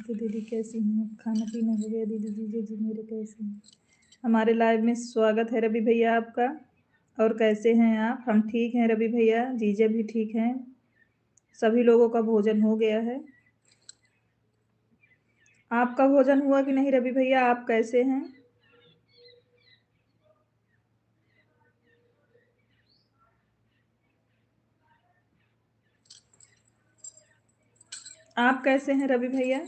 नमस्ते दीदी, कैसी हैं आप? खाना पीना हो गया दीदी? जीजे जी मेरे कैसे हैं? हमारे लाइव में स्वागत है रवि भैया आपका। और कैसे हैं आप? हम ठीक हैं रवि भैया, जीजे भी ठीक हैं, सभी लोगों का भोजन हो गया है। आपका भोजन हुआ कि नहीं रवि भैया? आप कैसे हैं? आप कैसे हैं रवि भैया?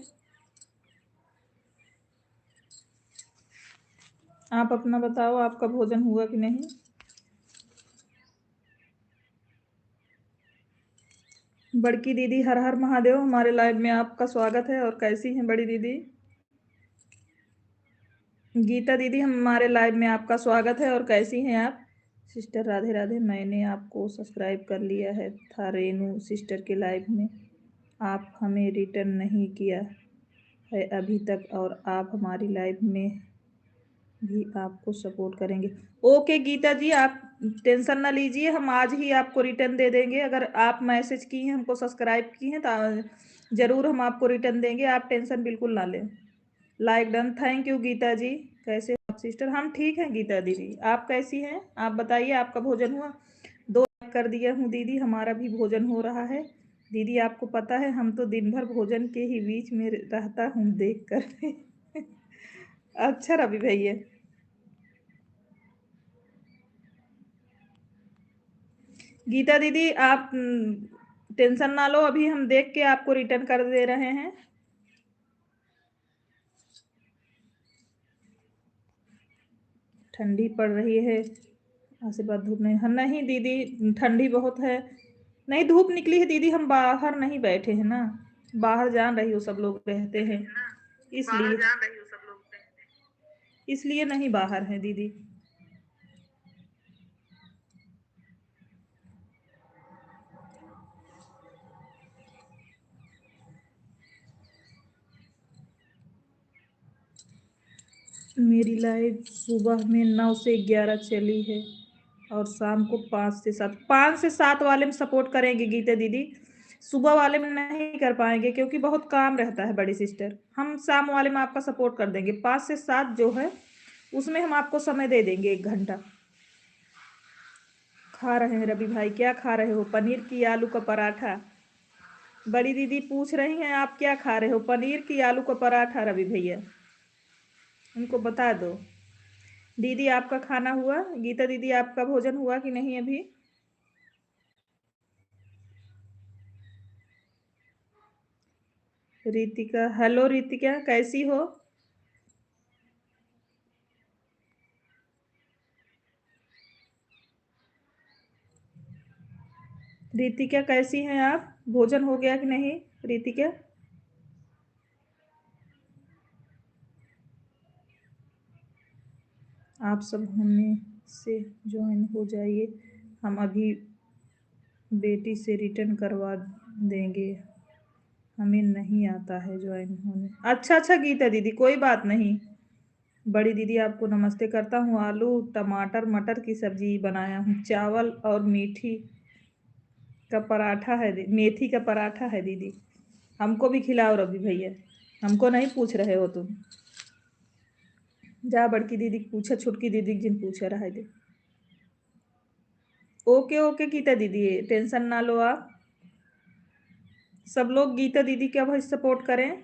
आप अपना बताओ, आपका भोजन हुआ कि नहीं? बड़की दीदी हर हर महादेव, हमारे लाइव में आपका स्वागत है। और कैसी हैं बड़ी दीदी? गीता दीदी हमारे लाइव में आपका स्वागत है। और कैसी हैं आप? सिस्टर राधे राधे, मैंने आपको सब्सक्राइब कर लिया है था रेनू सिस्टर के लाइव में। आप हमें रिटर्न नहीं किया है अभी तक, और आप हमारी लाइव में भी आपको सपोर्ट करेंगे। ओके गीता जी, आप टेंशन ना लीजिए, हम आज ही आपको रिटर्न दे देंगे। अगर आप मैसेज की हैं, हमको सब्सक्राइब की हैं, तो ज़रूर हम आपको रिटर्न देंगे। आप टेंशन बिल्कुल ना लें। Like done, thank you Geeta ji. कैसे हो आप सिस्टर? हम ठीक हैं गीता दीदी, आप कैसी हैं? आप बताइए, आपका भोजन हुआ? 2 लाइक कर दिया हूँ दीदी, हमारा भी भोजन हो रहा है। दीदी आपको पता है, हम तो दिन भर भोजन के ही बीच में रहता हूँ देख कर। अच्छा रवि भैया, गीता दीदी आप टेंशन ना लो, अभी हम देख के आपको रिटर्न कर दे रहे हैं। ठंडी पड़ रही है, आशीर्वाद धूप नहीं? हाँ नहीं दीदी, ठंडी बहुत है। नहीं धूप निकली है दीदी, हम बाहर नहीं बैठे हैं ना, बाहर जान रही हो सब लोग रहते हैं, इसलिए इसलिए नहीं बाहर है दीदी। मेरी लाइव सुबह में 9 से 11 चली है, और शाम को 5 से 7 वाले में सपोर्ट करेंगे गीता दीदी। सुबह वाले में नहीं कर पाएंगे क्योंकि बहुत काम रहता है बड़ी सिस्टर। हम शाम वाले में आपका सपोर्ट कर देंगे, 5 से 7 जो है उसमें हम आपको समय दे देंगे, 1 घंटा। खा रहे हैं रवि भाई, क्या खा रहे हो? पनीर की आलू का पराठा। बड़ी दीदी पूछ रही हैं आप क्या खा रहे हो? पनीर की आलू का पराठा रवि भैया, उनको बता दो। दीदी आपका खाना हुआ? गीता दीदी आपका भोजन हुआ कि नहीं अभी? रितिका, हेलो रितिका, कैसी हो? रितिका कैसी हैं आप? भोजन हो गया कि नहीं रितिका? आप सब हमें से ज्वाइन हो जाइए, हम अभी बेटी से रिटर्न करवा देंगे, हमें नहीं आता है ज्वाइन होने। अच्छा अच्छा गीता दीदी, कोई बात नहीं। बड़ी दीदी आपको नमस्ते करता हूँ। आलू टमाटर मटर की सब्जी बनाया हूँ, चावल और मीठी का पराठा है, मेथी का पराठा है दीदी। हमको भी खिलाओ रवि भैया, हमको नहीं पूछ रहे हो तुम? जा बड़की दीदी पूछे, छुटकी दीदी जिन पूछे रहे दे। ओके ओके गीता दीदी, टेंशन ना लो आप। सब लोग गीता दीदी का भाई सपोर्ट करें।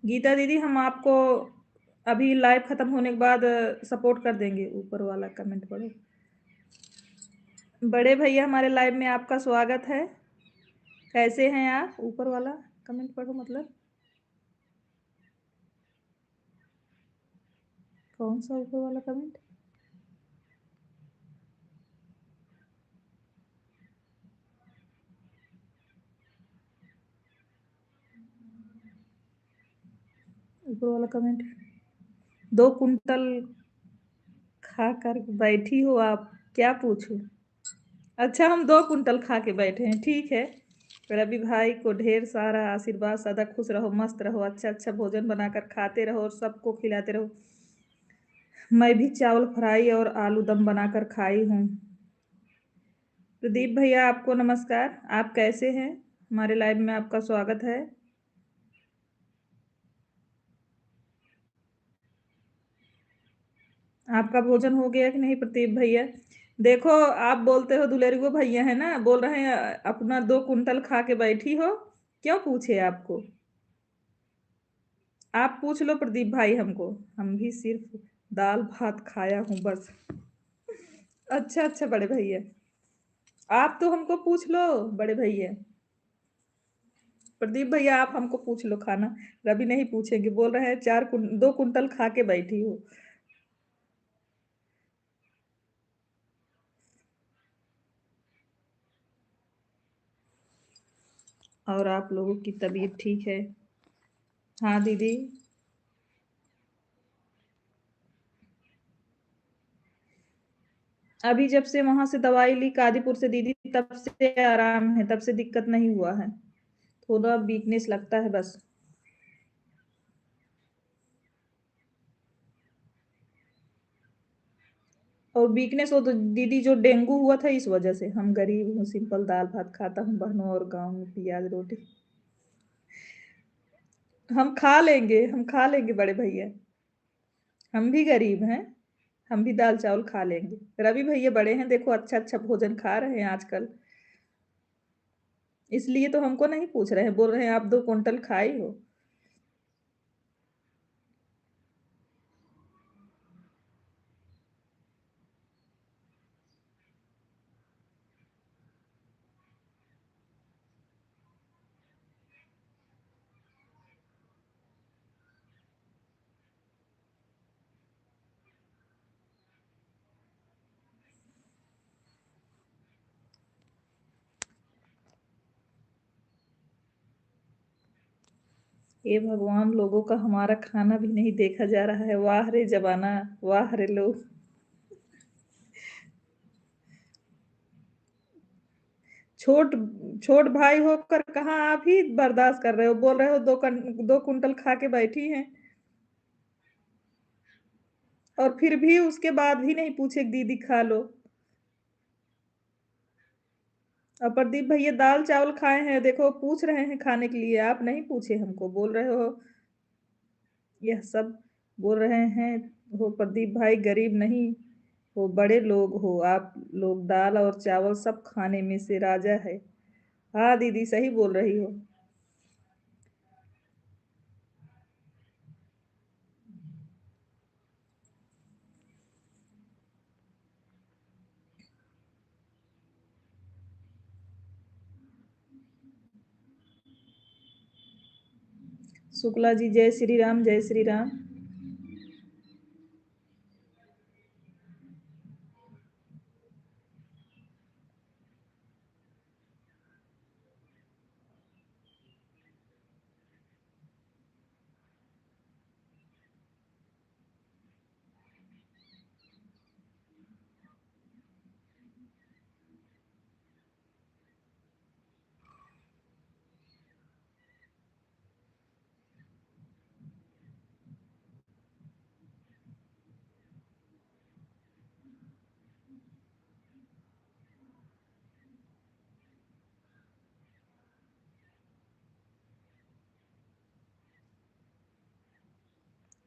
गीता दीदी हम आपको अभी लाइव खत्म होने के बाद सपोर्ट कर देंगे। ऊपर वाला कमेंट पढ़ो। बड़े भैया हमारे लाइव में आपका स्वागत है। कैसे हैं आप? ऊपर वाला कमेंट पढ़ो, मतलब कौन सा ऊपर वाला कमेंट? ऊपर वाला कमेंट, 2 कुंटल खा कर बैठी हो आप, क्या पूछूं? अच्छा, हम 2 कुंटल खा के बैठे हैं, ठीक है। रवि भाई को ढेर सारा आशीर्वाद, सदा खुश रहो, मस्त रहो, अच्छा अच्छा भोजन बनाकर खाते रहो और सबको खिलाते रहो। मैं भी चावल फ्राई और आलू दम बनाकर खाई हूँ। प्रदीप भैया आपको नमस्कार। आप कैसे हैं? हमारे लाइव में आपका स्वागत है। आपका भोजन हो गया कि नहीं प्रदीप भैया? देखो, आप बोलते हो दुलेरुआ भैया है ना, बोल रहे हैं अपना 2 कुंटल खा के बैठी हो। क्यों पूछे आपको? आप पूछ लो प्रदीप भाई हमको। हम भी सिर्फ दाल भात खाया हूँ बस। अच्छा अच्छा बड़े भैया, आप तो हमको पूछ लो बड़े भैया। प्रदीप भैया आप हमको पूछ लो खाना। रवि नहीं पूछेंगे, बोल रहे हैं 2 कुंटल खा के बैठी हो। और आप लोगों की तबीयत ठीक है? हाँ दीदी। अभी जब से वहां से दवाई ली कादीपुर से दीदी, तब से आराम है, तब से दिक्कत नहीं हुआ है। थोड़ा वीकनेस लगता है बस। और वीकनेस हो तो दीदी जो डेंगू हुआ था इस वजह से। हम गरीब हूँ, सिंपल दाल भात खाता हूँ बहनों, और गाँव में प्याज रोटी। हम खा लेंगे बड़े भैया। हम भी गरीब हैं। हम भी दाल चावल खा लेंगे। रवि भैया बड़े हैं, देखो अच्छा अच्छा भोजन खा रहे हैं आजकल। इसलिए तो हमको नहीं पूछ रहे हैं, बोल रहे हैं आप 2 कुंटल खाई हो। हे भगवान, लोगों का हमारा खाना भी नहीं देखा जा रहा है। वाह रे जमाना, वाह रे लोग। छोट छोट भाई होकर कहाँ आप ही बर्दाश्त कर रहे हो? बोल रहे हो 2 कुंटल खा के बैठी हैं। और फिर भी उसके बाद भी नहीं पूछे कि दीदी खा लो। और प्रदीप भैया दाल चावल खाए हैं, देखो पूछ रहे हैं खाने के लिए। आप नहीं पूछे हमको, बोल रहे हो यह सब। बोल रहे हैं हो प्रदीप भाई गरीब नहीं हो, बड़े लोग हो आप लोग। दाल और चावल सब खाने में से राजा है। हाँ दीदी सही बोल रही हो। शुक्ला जी जय श्री राम, जय श्री राम।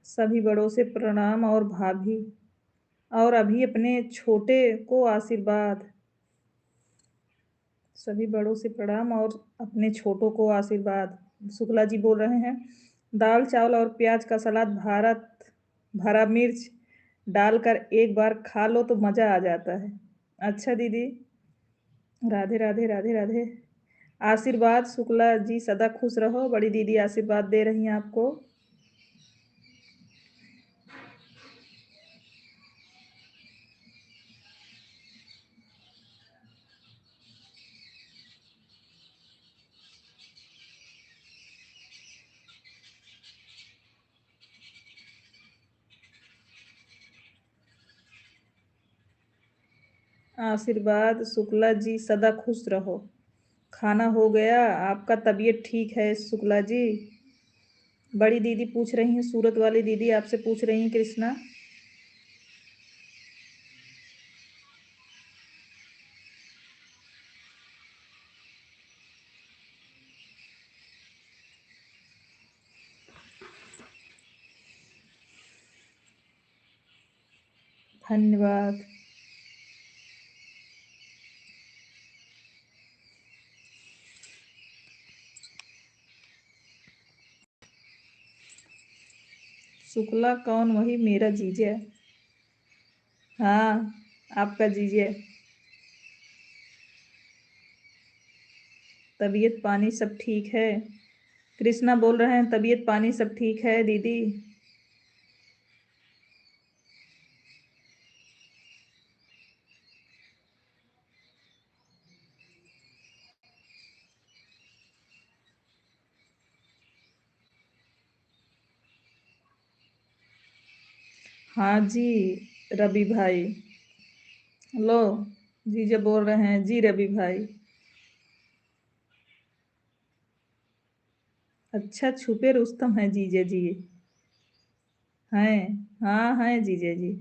सभी बड़ों से प्रणाम और भाभी, और अभी अपने छोटे को आशीर्वाद। सभी बड़ों से प्रणाम और अपने छोटों को आशीर्वाद। शुक्ला जी बोल रहे हैं दाल चावल और प्याज का सलाद, भारत भरा मिर्च डालकर एक बार खा लो तो मज़ा आ जाता है। अच्छा दीदी। राधे राधे राधे राधे। आशीर्वाद शुक्ला जी, सदा खुश रहो। बड़ी दीदी आशीर्वाद दे रही हैं आपको। आशीर्वाद शुक्ला जी, सदा खुश रहो। खाना हो गया? आपका तबीयत ठीक है शुक्ला जी? बड़ी दीदी पूछ रही हैं, सूरत वाली दीदी आपसे पूछ रही हैं कृष्णा। धन्यवाद। शुक्ला कौन? वही मेरा जीजा। हाँ, आपका जीजा। तबीयत पानी सब ठीक है? कृष्णा बोल रहे हैं तबीयत पानी सब ठीक है दीदी? हाँ जी रवि भाई। हेलो, जीजा बोल रहे हैं जी रवि भाई। अच्छा, छुपे रुस्तम है जीजा जी? हैं? हाँ हैं जीजा जी।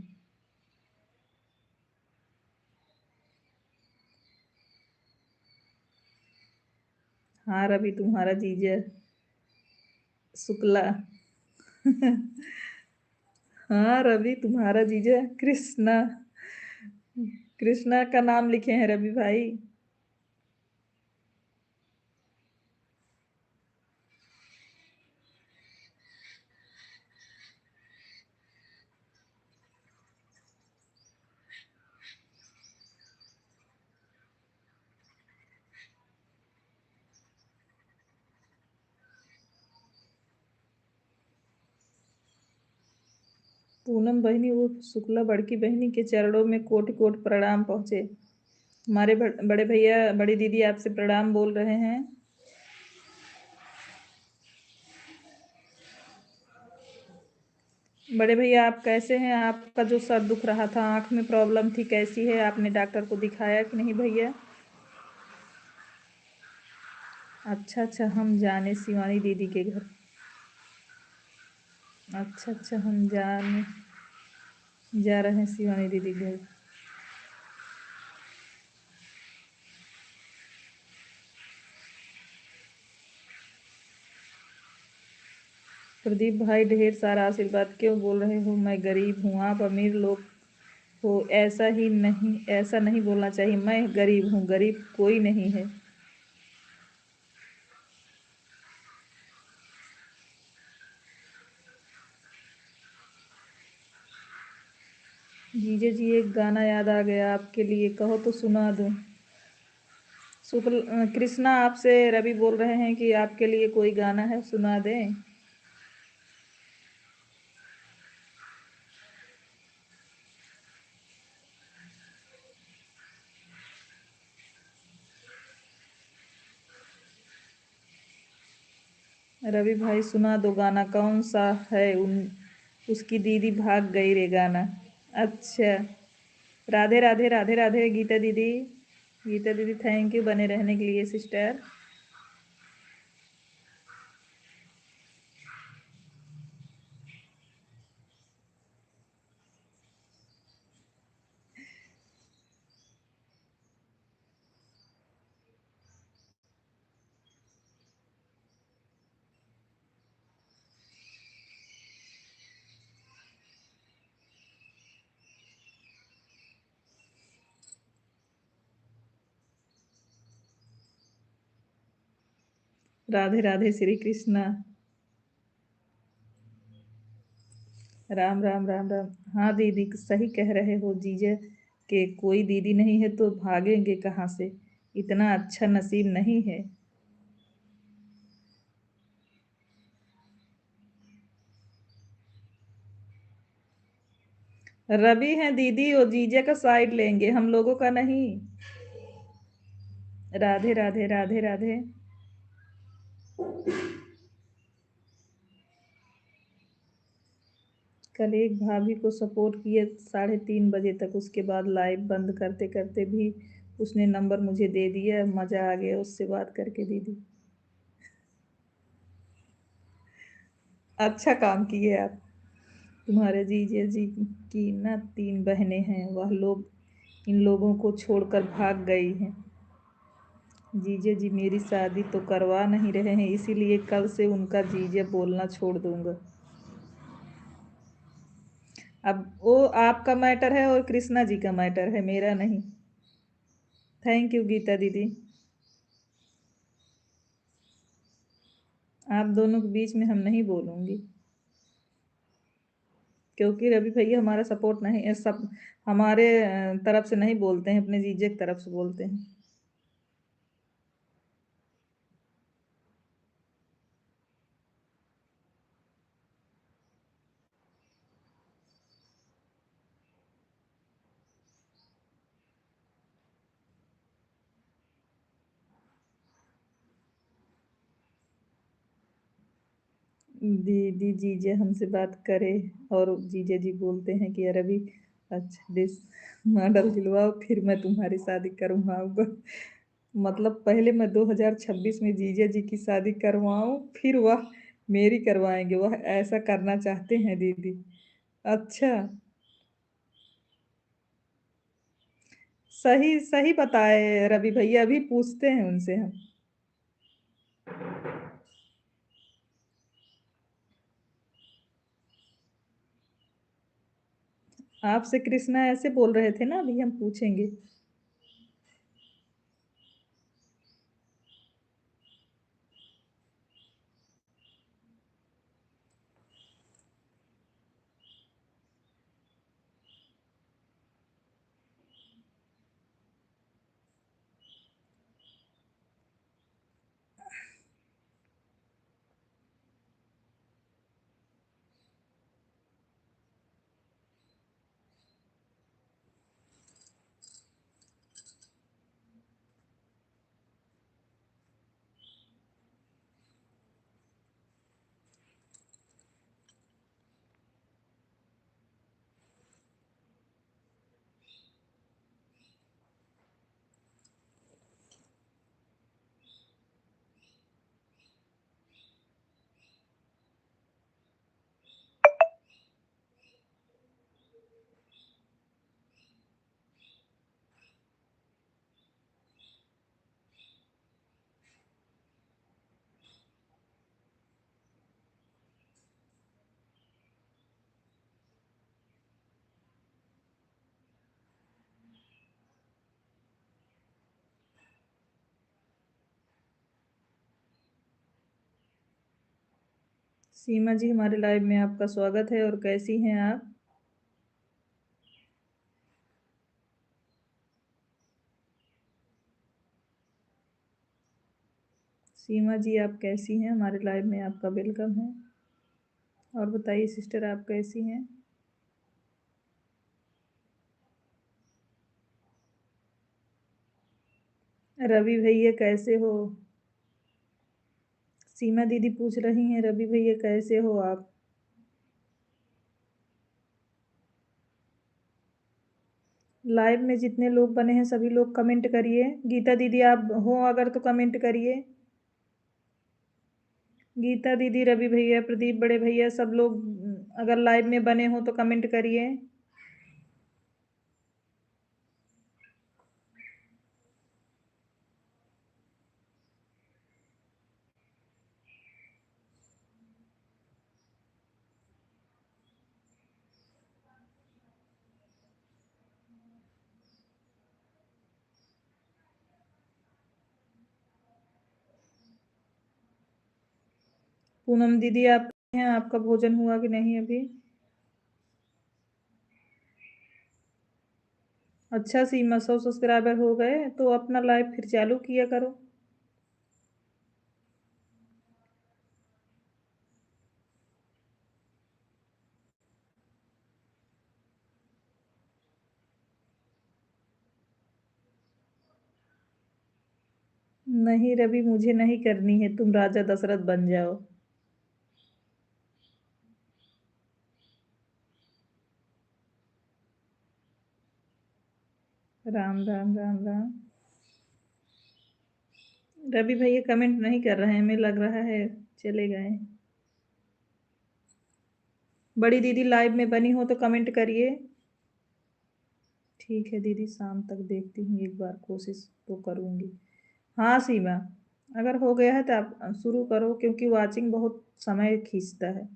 हाँ रवि तुम्हारा जीजा शुक्ला। हाँ रवि तुम्हारा जीजा कृष्णा। कृष्णा का नाम लिखे हैं रवि भाई। पूनम बहनी वो शुक्ला बड़की बहनी के चरणों में कोटि कोटि प्रणाम पहुँचे। हमारे बड़े भैया बड़ी दीदी आपसे प्रणाम बोल रहे हैं। बड़े भैया आप कैसे हैं? आपका जो सर दुख रहा था, आँख में प्रॉब्लम थी, कैसी है? आपने डॉक्टर को दिखाया कि नहीं भैया? अच्छा अच्छा, हम जाने शिवानी दीदी के घर। अच्छा अच्छा, हम जाने जा रहे हैं शिवानी दीदी के घर। प्रदीप भाई ढेर सारा आशीर्वाद। क्यों बोल रहे हो मैं गरीब हूँ? आप अमीर लोग हो, ऐसा ही नहीं, ऐसा नहीं बोलना चाहिए। मैं गरीब हूँ, गरीब कोई नहीं है। जीजे जी एक गाना याद आ गया आपके लिए, कहो तो सुना दूँ? कृष्णा आपसे रवि बोल रहे हैं कि आपके लिए कोई गाना है, सुना दें? रवि भाई सुना दो गाना, कौन सा है? उसकी दीदी भाग गई रे गाना। अच्छा, राधे राधे राधे राधे गीता दीदी। गीता दीदी थैंक यू बने रहने के लिए सिस्टर। राधे राधे श्री कृष्णा। राम राम राम राम। हाँ दीदी सही कह रहे हो जीजे के कोई दीदी नहीं है तो भागेंगे कहाँ से? इतना अच्छा नसीब नहीं है। रवि हैं दीदी, वो जीजे का साइड लेंगे, हम लोगों का नहीं। राधे राधे राधे राधे। कल एक भाभी को सपोर्ट किए 3:30 बजे तक, उसके बाद लाइव बंद करते करते भी उसने नंबर मुझे दे दिया। मज़ा आ गया उससे बात करके दीदी। अच्छा काम किए आप। तुम्हारे जीजे जी की ना 3 बहनें हैं, वह लोग इन लोगों को छोड़कर भाग गई हैं। जीजे जी मेरी शादी तो करवा नहीं रहे हैं, इसीलिए कल से उनका जीजे बोलना छोड़ दूंगा। अब वो आपका मैटर है और कृष्णा जी का मैटर है, मेरा नहीं। थैंक यू गीता दीदी। आप दोनों के बीच में हम नहीं बोलूंगी, क्योंकि रवि भैया हमारा सपोर्ट नहीं है, सब हमारे तरफ से नहीं बोलते हैं, अपने जीजे की तरफ से बोलते हैं। दीदी जीजे हमसे बात करे और जीजे जी बोलते हैं कि अरे अभी अच्छा डिस मॉडल दिलवाओ फिर मैं तुम्हारी शादी करवाऊंगा। मतलब पहले मैं 2026 में जीजे जी की शादी करवाऊं, फिर वह मेरी करवाएंगे, वह ऐसा करना चाहते हैं दीदी। अच्छा, सही सही बताए रवि भैया, अभी पूछते हैं उनसे हम। आपसे कृष्णा ऐसे बोल रहे थे ना, अभी हम पूछेंगे। सीमा जी हमारे लाइव में आपका स्वागत है, और कैसी हैं आप? सीमा जी आप कैसी हैं? हमारे लाइव में आपका वेलकम है। और बताइए सिस्टर, आप कैसी हैं? रवि भैया कैसे हो? सीमा दीदी पूछ रही हैं रवि भैया कैसे हो आप? लाइव में जितने लोग बने हैं सभी लोग कमेंट करिए। गीता दीदी आप हो अगर तो कमेंट करिए। गीता दीदी, रवि भैया, प्रदीप बड़े भैया, सब लोग अगर लाइव में बने हो तो कमेंट करिए। पूनम दीदी आप हैं, आपका भोजन हुआ कि नहीं अभी? अच्छा सीमा, 100 सब्सक्राइबर हो गए तो अपना लाइव फिर चालू किया करो। नहीं रवि, मुझे नहीं करनी है, तुम राजा दशरथ बन जाओ। राम राम राम राम। रवि भैया कमेंट नहीं कर रहे हैं, हमें लग रहा है चले गए। बड़ी दीदी लाइव में बनी हो तो कमेंट करिए। ठीक है दीदी, शाम तक देखती हूँ, एक बार कोशिश तो करूँगी। हाँ सीमा, अगर हो गया है तो आप शुरू करो, क्योंकि वाचिंग बहुत समय खींचता है।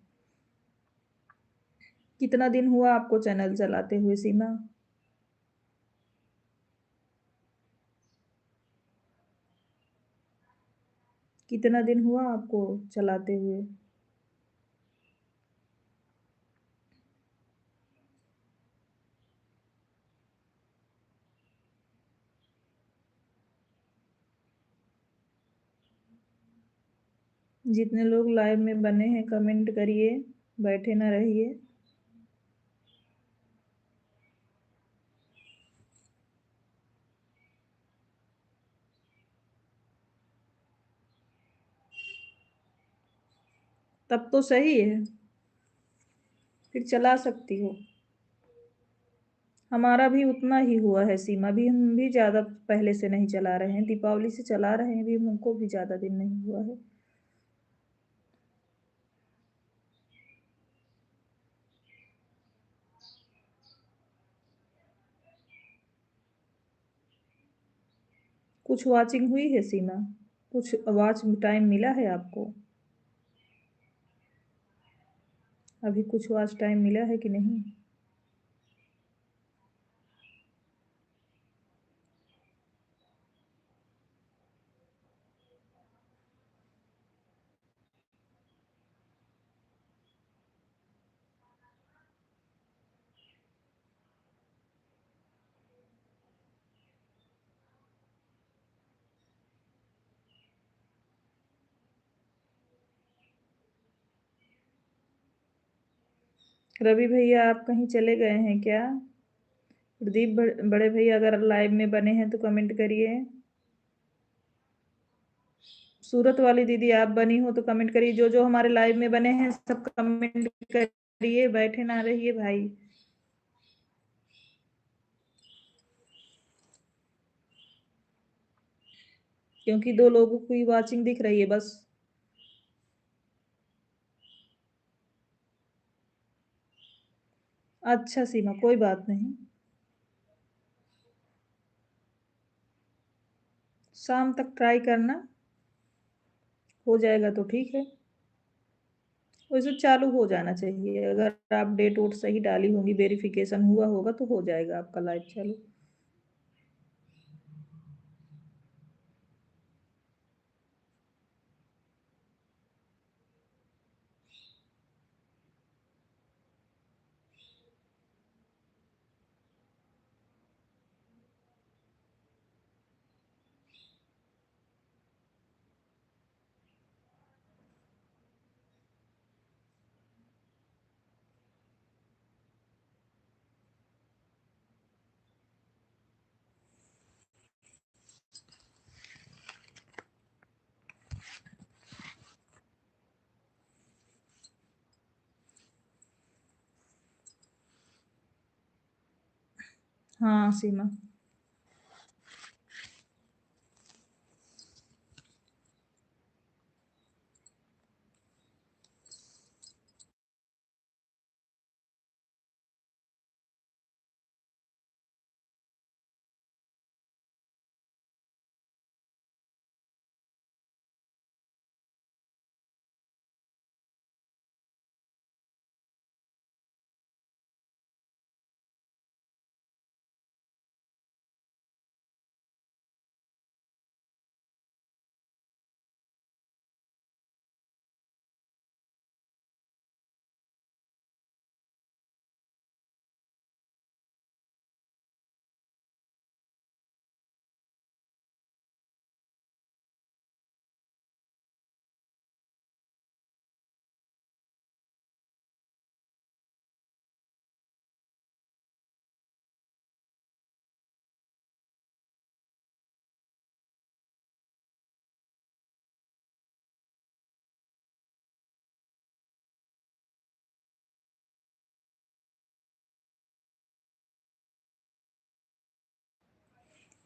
कितना दिन हुआ आपको चैनल चलाते हुए सीमा? कितना दिन हुआ आपको चलाते हुए? जितने लोग लाइव में बने हैं कमेंट करिए, बैठे ना रहिए। तब तो सही है, फिर चला सकती हो। हमारा भी उतना ही हुआ है सीमा, भी हम भी ज़्यादा पहले से नहीं चला रहे हैं, दीपावली से चला रहे हैं, भी हमको भी ज़्यादा दिन नहीं हुआ है। कुछ वॉचिंग हुई है सीमा? कुछ वॉच टाइम मिला है आपको? अभी कुछ वॉच टाइम मिला है कि नहीं? रवि भैया आप कहीं चले गए हैं क्या? प्रदीप बड़े भैया अगर लाइव में बने हैं तो कमेंट करिए। सूरत वाली दीदी आप बनी हो तो कमेंट करिए। जो जो हमारे लाइव में बने हैं सब कमेंट करिए, बैठे ना रहिए भाई। क्योंकि 2 लोगों की वॉचिंग दिख रही है बस। अच्छा सीमा, कोई बात नहीं। शाम तक ट्राई करना, हो जाएगा तो ठीक है। वैसे चालू हो जाना चाहिए, अगर आप डेट वोट सही डाली होंगी, वेरिफिकेशन हुआ होगा तो हो जाएगा आपका लाइव चालू। हाँ सीमा।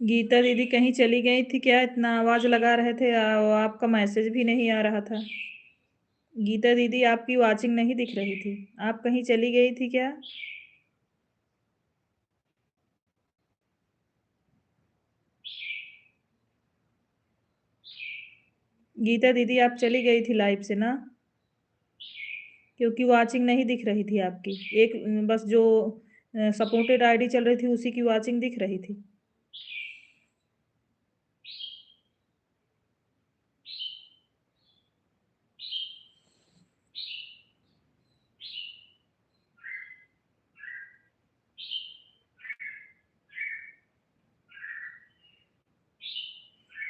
गीता दीदी कहीं चली गई थी क्या? इतना आवाज लगा रहे थे, आपका मैसेज भी नहीं आ रहा था। गीता दीदी आपकी वॉचिंग नहीं दिख रही थी, आप कहीं चली गई थी क्या? गीता दीदी आप चली गई थी लाइव से ना? क्योंकि वॉचिंग नहीं दिख रही थी आपकी। एक बस जो सपोर्टेड आईडी चल रही थी उसी की वॉचिंग दिख रही थी।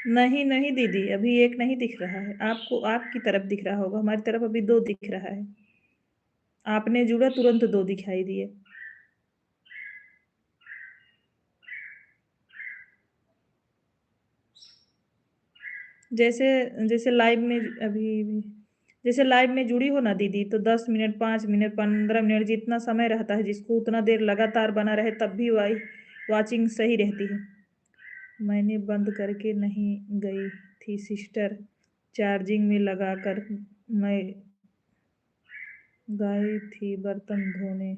नहीं नहीं दीदी, अभी एक नहीं दिख रहा है आपको, आपकी तरफ दिख रहा होगा, हमारी तरफ अभी 2 दिख रहा है। आपने जुड़ा तुरंत 2 दिखाई दिए। जैसे जैसे लाइव में अभी भी जैसे लाइव में जुड़ी हो ना दीदी, तो 10 मिनट, 5 मिनट, 15 मिनट जितना समय रहता है, जिसको उतना देर लगातार बना रहे तब भी वॉचिंग सही रहती है। मैंने बंद करके नहीं गई थी सिस्टर, चार्जिंग में लगाकर मैं गई थी बर्तन धोने,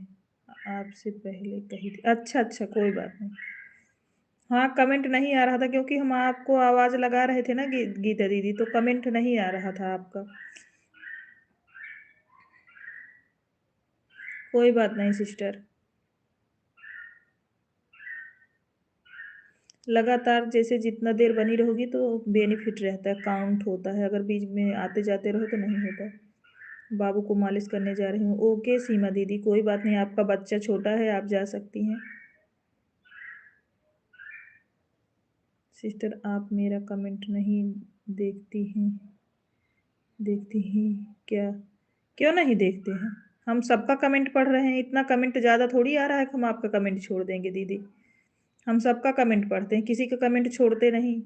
आपसे पहले कही थी। अच्छा अच्छा, कोई बात नहीं। हाँ, कमेंट नहीं आ रहा था क्योंकि हम आपको आवाज लगा रहे थे ना गीता दीदी, तो कमेंट नहीं आ रहा था आपका। कोई बात नहीं सिस्टर। लगातार जैसे जितना देर बनी रहोगी तो बेनिफिट रहता है, काउंट होता है। अगर बीच में आते जाते रहो तो नहीं होता। बाबू को मालिश करने जा रही हूँ। ओके सीमा दीदी, कोई बात नहीं, आपका बच्चा छोटा है, आप जा सकती हैं। सिस्टर आप मेरा कमेंट नहीं देखती हैं? देखती हैं क्या? क्यों नहीं देखते हैं? हम सबका कमेंट पढ़ रहे हैं, इतना कमेंट ज़्यादा थोड़ी आ रहा है कि हम आपका कमेंट छोड़ देंगे दीदी। हम सबका कमेंट पढ़ते हैं, किसी का कमेंट छोड़ते नहीं।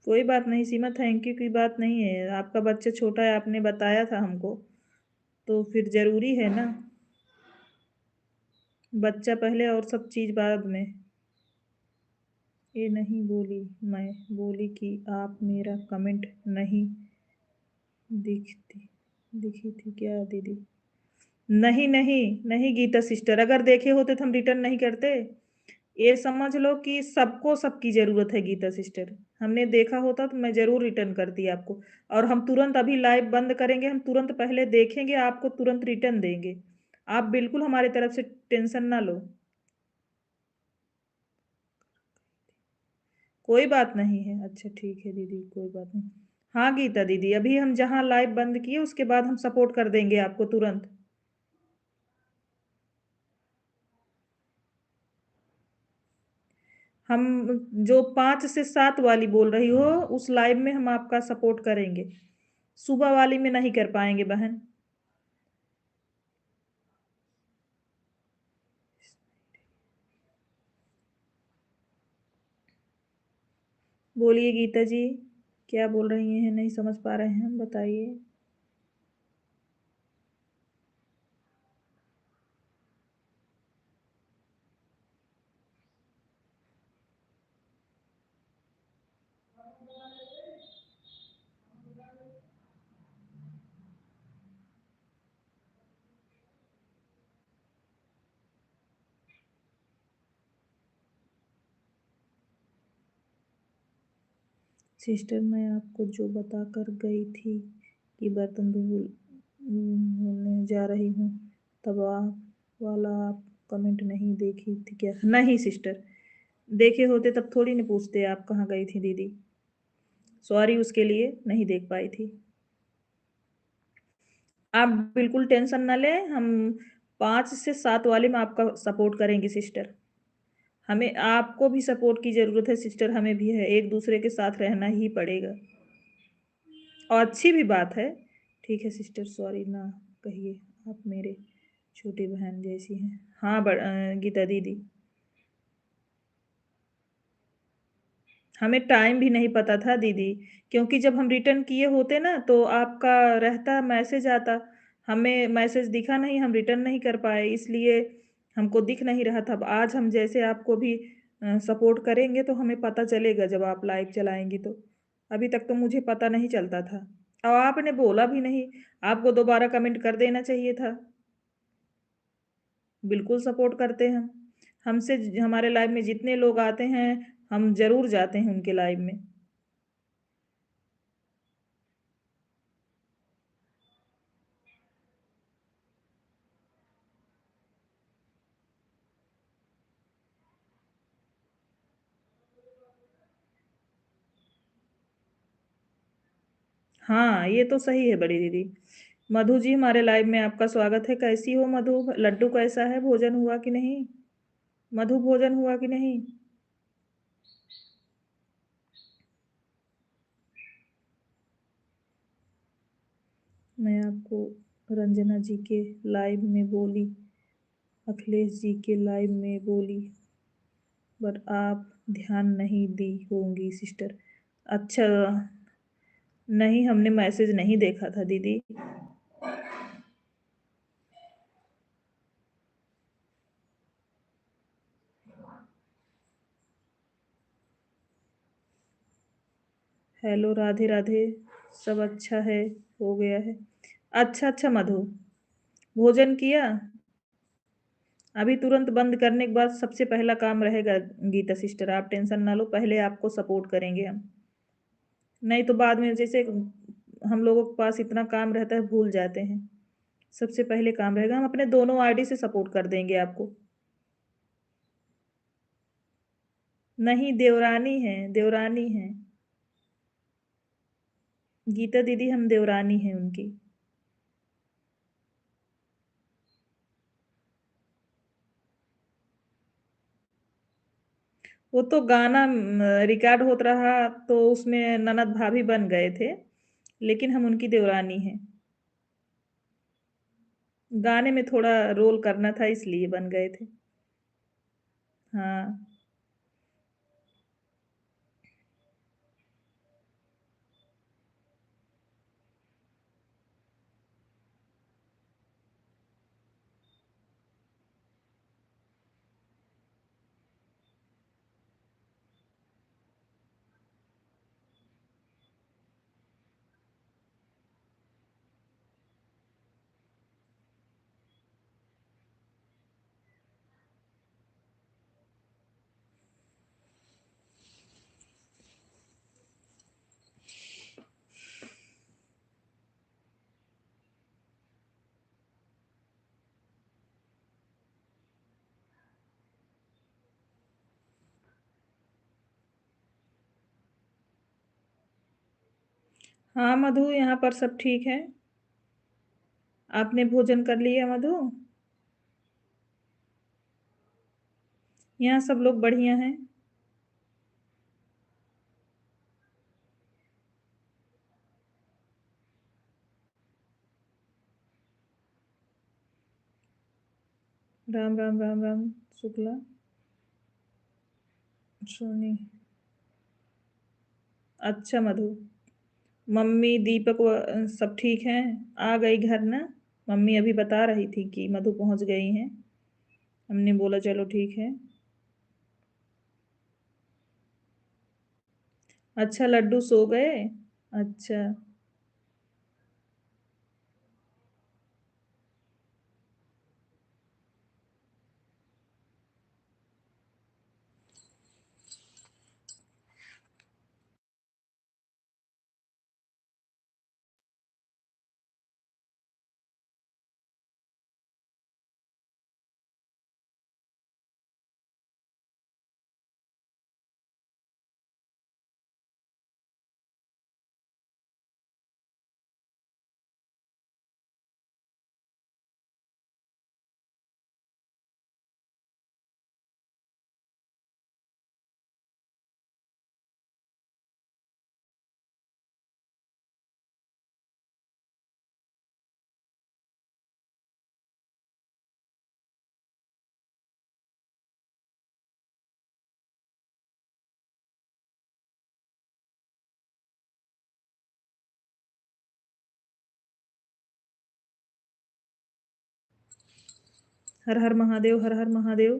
कोई बात नहीं सीमा, थैंक यू की बात नहीं है। आपका बच्चा छोटा है, आपने बताया था हमको, तो फिर ज़रूरी है ना। बच्चा पहले और सब चीज़ बाद में। ये नहीं बोली, मैं बोली कि आप मेरा कमेंट नहीं दिखती दिखी थी क्या दीदी? नहीं नहीं नहीं गीता सिस्टर, अगर देखे होते तो हम रिटर्न नहीं करते। ये समझ लो कि सबको सबकी ज़रूरत है गीता सिस्टर। हमने देखा होता तो मैं ज़रूर रिटर्न करती आपको। और हम तुरंत अभी लाइव बंद करेंगे, हम तुरंत पहले देखेंगे, आपको तुरंत रिटर्न देंगे। आप बिल्कुल हमारी तरफ से टेंशन ना लो। कोई बात नहीं है। अच्छा ठीक है दीदी, कोई बात नहीं। हाँ गीता दीदी, अभी हम जहाँ लाइव बंद किए उसके बाद हम सपोर्ट कर देंगे आपको तुरंत। हम जो 5 से 7 वाली बोल रही हो उस लाइव में हम आपका सपोर्ट करेंगे। सुबह वाली में नहीं कर पाएंगे बहन। बोलिए गीता जी, क्या बोल रही हैं? नहीं समझ पा रहे हैं, बताइए। सिस्टर मैं आपको जो बता कर गई थी कि बर्तन धोने जा रही हूँ, तब आप वाला आप कमेंट नहीं देखी थी क्या? नहीं सिस्टर, देखे होते तब थोड़ी ना पूछते आप कहाँ गई थी दीदी। सॉरी उसके लिए, नहीं देख पाई थी। आप बिल्कुल टेंशन ना लें, हम 5 से 7 वाले में आपका सपोर्ट करेंगे सिस्टर। हमें आपको भी सपोर्ट की ज़रूरत है सिस्टर, हमें भी है, एक दूसरे के साथ रहना ही पड़ेगा। और अच्छी भी बात है। ठीक है सिस्टर, सॉरी ना कहिए, आप मेरे छोटी बहन जैसी हैं। हाँ गीता दीदी, हमें टाइम भी नहीं पता था दीदी, क्योंकि जब हम रिटर्न किए होते ना तो आपका रहता मैसेज आता, हमें मैसेज दिखा नहीं, हम रिटर्न नहीं कर पाए, इसलिए हमको दिख नहीं रहा था। अब आज हम जैसे आपको भी सपोर्ट करेंगे तो हमें पता चलेगा जब आप लाइव चलाएंगी तो। अभी तक तो मुझे पता नहीं चलता था और आपने बोला भी नहीं। आपको दोबारा कमेंट कर देना चाहिए था। बिल्कुल सपोर्ट करते हैं हम। हमसे हमारे लाइव में जितने लोग आते हैं, हम ज़रूर जाते हैं उनके लाइव में। हाँ, ये तो सही है बड़ी दीदी। मधु जी, हमारे लाइव में आपका स्वागत है। कैसी हो मधु? लड्डू कैसा है? भोजन हुआ कि नहीं? मधु, भोजन हुआ कि नहीं? मैं आपको रंजना जी के लाइव में बोली, अखिलेश जी के लाइव में बोली, बट आप ध्यान नहीं दी होंगी सिस्टर। अच्छा, नहीं, हमने मैसेज नहीं देखा था दीदी। हेलो, राधे राधे। सब अच्छा है, हो गया है। अच्छा अच्छा मधु, भोजन किया? अभी तुरंत बंद करने के बाद सबसे पहला काम रहेगा गीता सिस्टर, आप टेंशन ना लो, पहले आपको सपोर्ट करेंगे हम। नहीं तो बाद में जैसे हम लोगों के पास इतना काम रहता है, भूल जाते हैं। सबसे पहले काम रहेगा, हम अपने दोनों आईडी से सपोर्ट कर देंगे आपको। नहीं, देवरानी है, देवरानी है। गीता दीदी हम देवरानी हैं उनकी। वो तो गाना रिकॉर्ड होता रहा, तो उसमें ननद भाभी बन गए थे, लेकिन हम उनकी देवरानी हैं। गाने में थोड़ा रोल करना था, इसलिए बन गए थे। हाँ। हाँ मधु, यहाँ पर सब ठीक है। आपने भोजन कर लिया मधु? यहाँ सब लोग बढ़िया हैं। राम राम राम राम। शुक्ला, सोनी। अच्छा मधु, मम्मी दीपक सब ठीक हैं? आ गई घर ना? मम्मी अभी बता रही थी कि मधु पहुंच गई हैं। हमने बोला चलो ठीक है। अच्छा, लड्डू सो गए? अच्छा। हर हर महादेव, हर हर महादेव।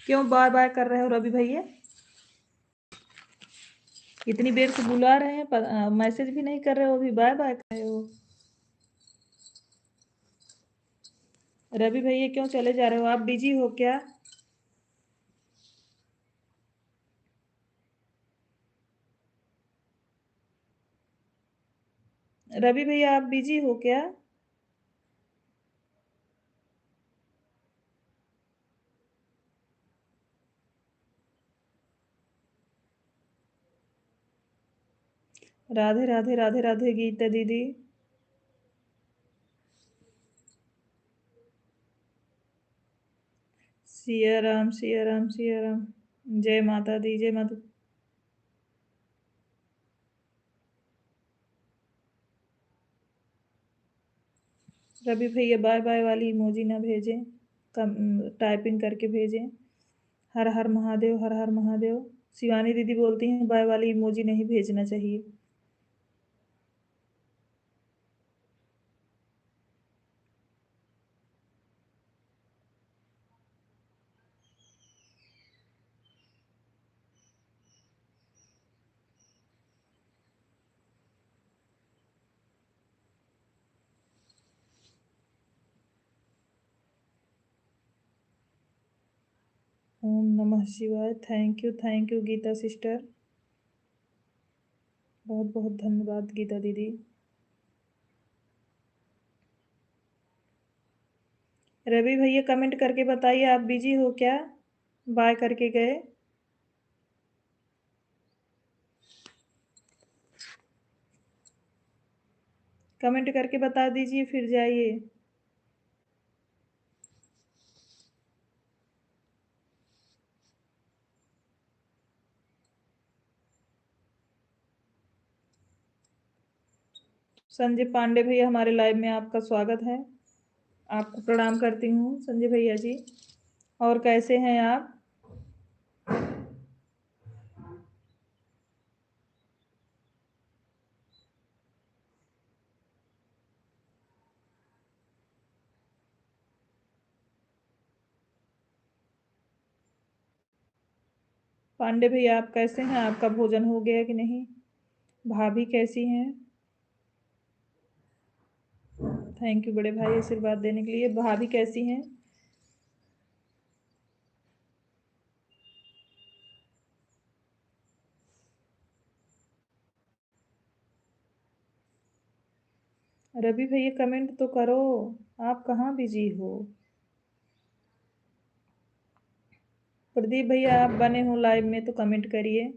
क्यों बाय बाय कर रहे हो रवि भैया? इतनी देर से बुला रहे हैं, मैसेज भी नहीं कर रहे हो, अभी बाय बाय कर रहे हो। रवि भैया क्यों चले जा रहे हो? आप बिजी हो क्या? रवि भैया आप बिजी हो क्या? राधे राधे राधे राधे गीता दीदी। सिया राम सिया राम सिया राम। जय माता दी जय माता। रवि भैया बाय बाय वाली इमोजी ना भेजें, कम टाइपिंग करके भेजें। हर हर महादेव हर हर महादेव। शिवानी दीदी बोलती हैं बाय वाली इमोजी नहीं भेजना चाहिए। ओम नमः शिवाय। Thank you Geeta sister. बहुत बहुत धन्यवाद गीता दीदी। रवि भैया कमेंट करके बताइए आप बिजी हो क्या? बाय करके गए। कमेंट करके बता दीजिए फिर जाइए। संजय पांडे भैया हमारे लाइव में आपका स्वागत है। आपको प्रणाम करती हूँ संजय भैया जी। और कैसे हैं आप? पांडे भैया आप कैसे हैं? आपका भोजन हो गया कि नहीं? भाभी कैसी हैं? थैंक यू बड़े भाई आशीर्वाद देने के लिए। भाभी कैसी हैं? रवि भैया कमेंट तो करो। आप कहाँ बिजी हो? प्रदीप भैया आप बने हो लाइव में तो कमेंट करिए।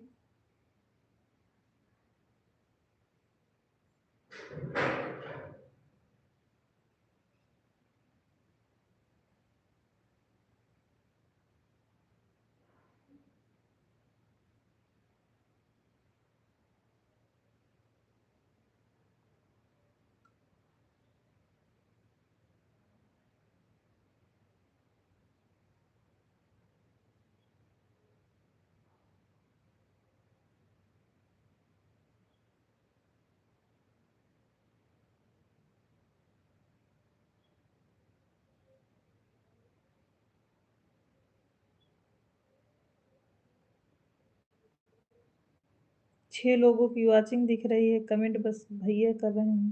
छह लोगों की वॉचिंग दिख रही है, कमेंट बस भैया कर रहे हैं।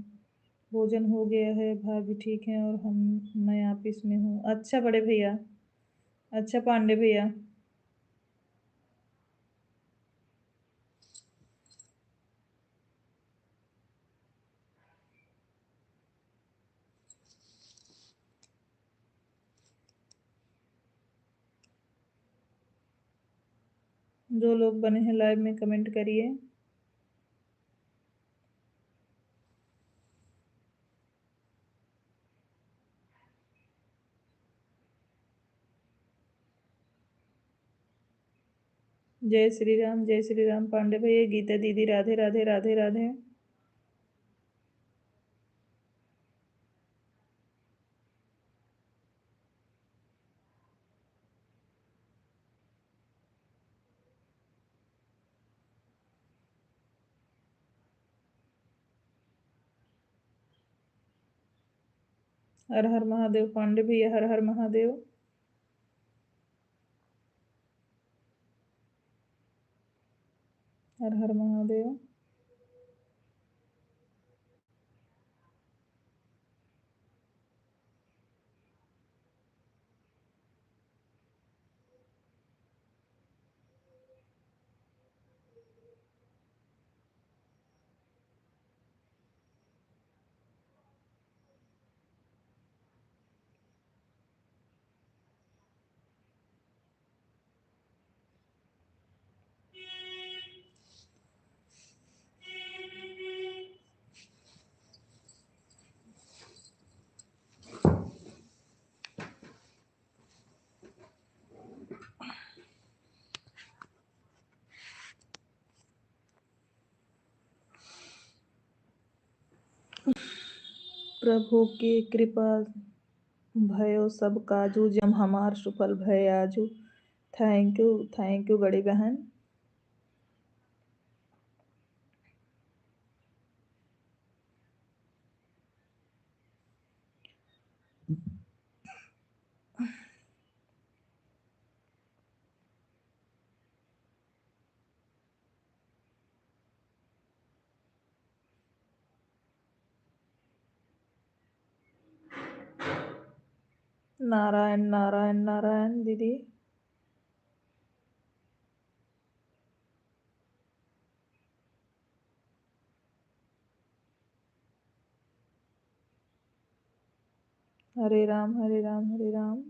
भोजन हो गया है, भाभी ठीक है और मैं ऑफिस में हूँ। अच्छा बड़े भैया। अच्छा पांडे भैया। जो लोग बने हैं लाइव में कमेंट करिए। जय श्री राम पांडे भैया। गीता दीदी राधे राधे राधे राधे। हर हर महादेव पांडे भैया हर हर महादेव। हर हर महादेव। प्रभु की कृपा भयो सब काजू जम हमार सुफल भय आजू। थैंक यू बड़ी बहन। नारायण नारायण नारायण दीदी। हरे राम हरे राम हरे राम।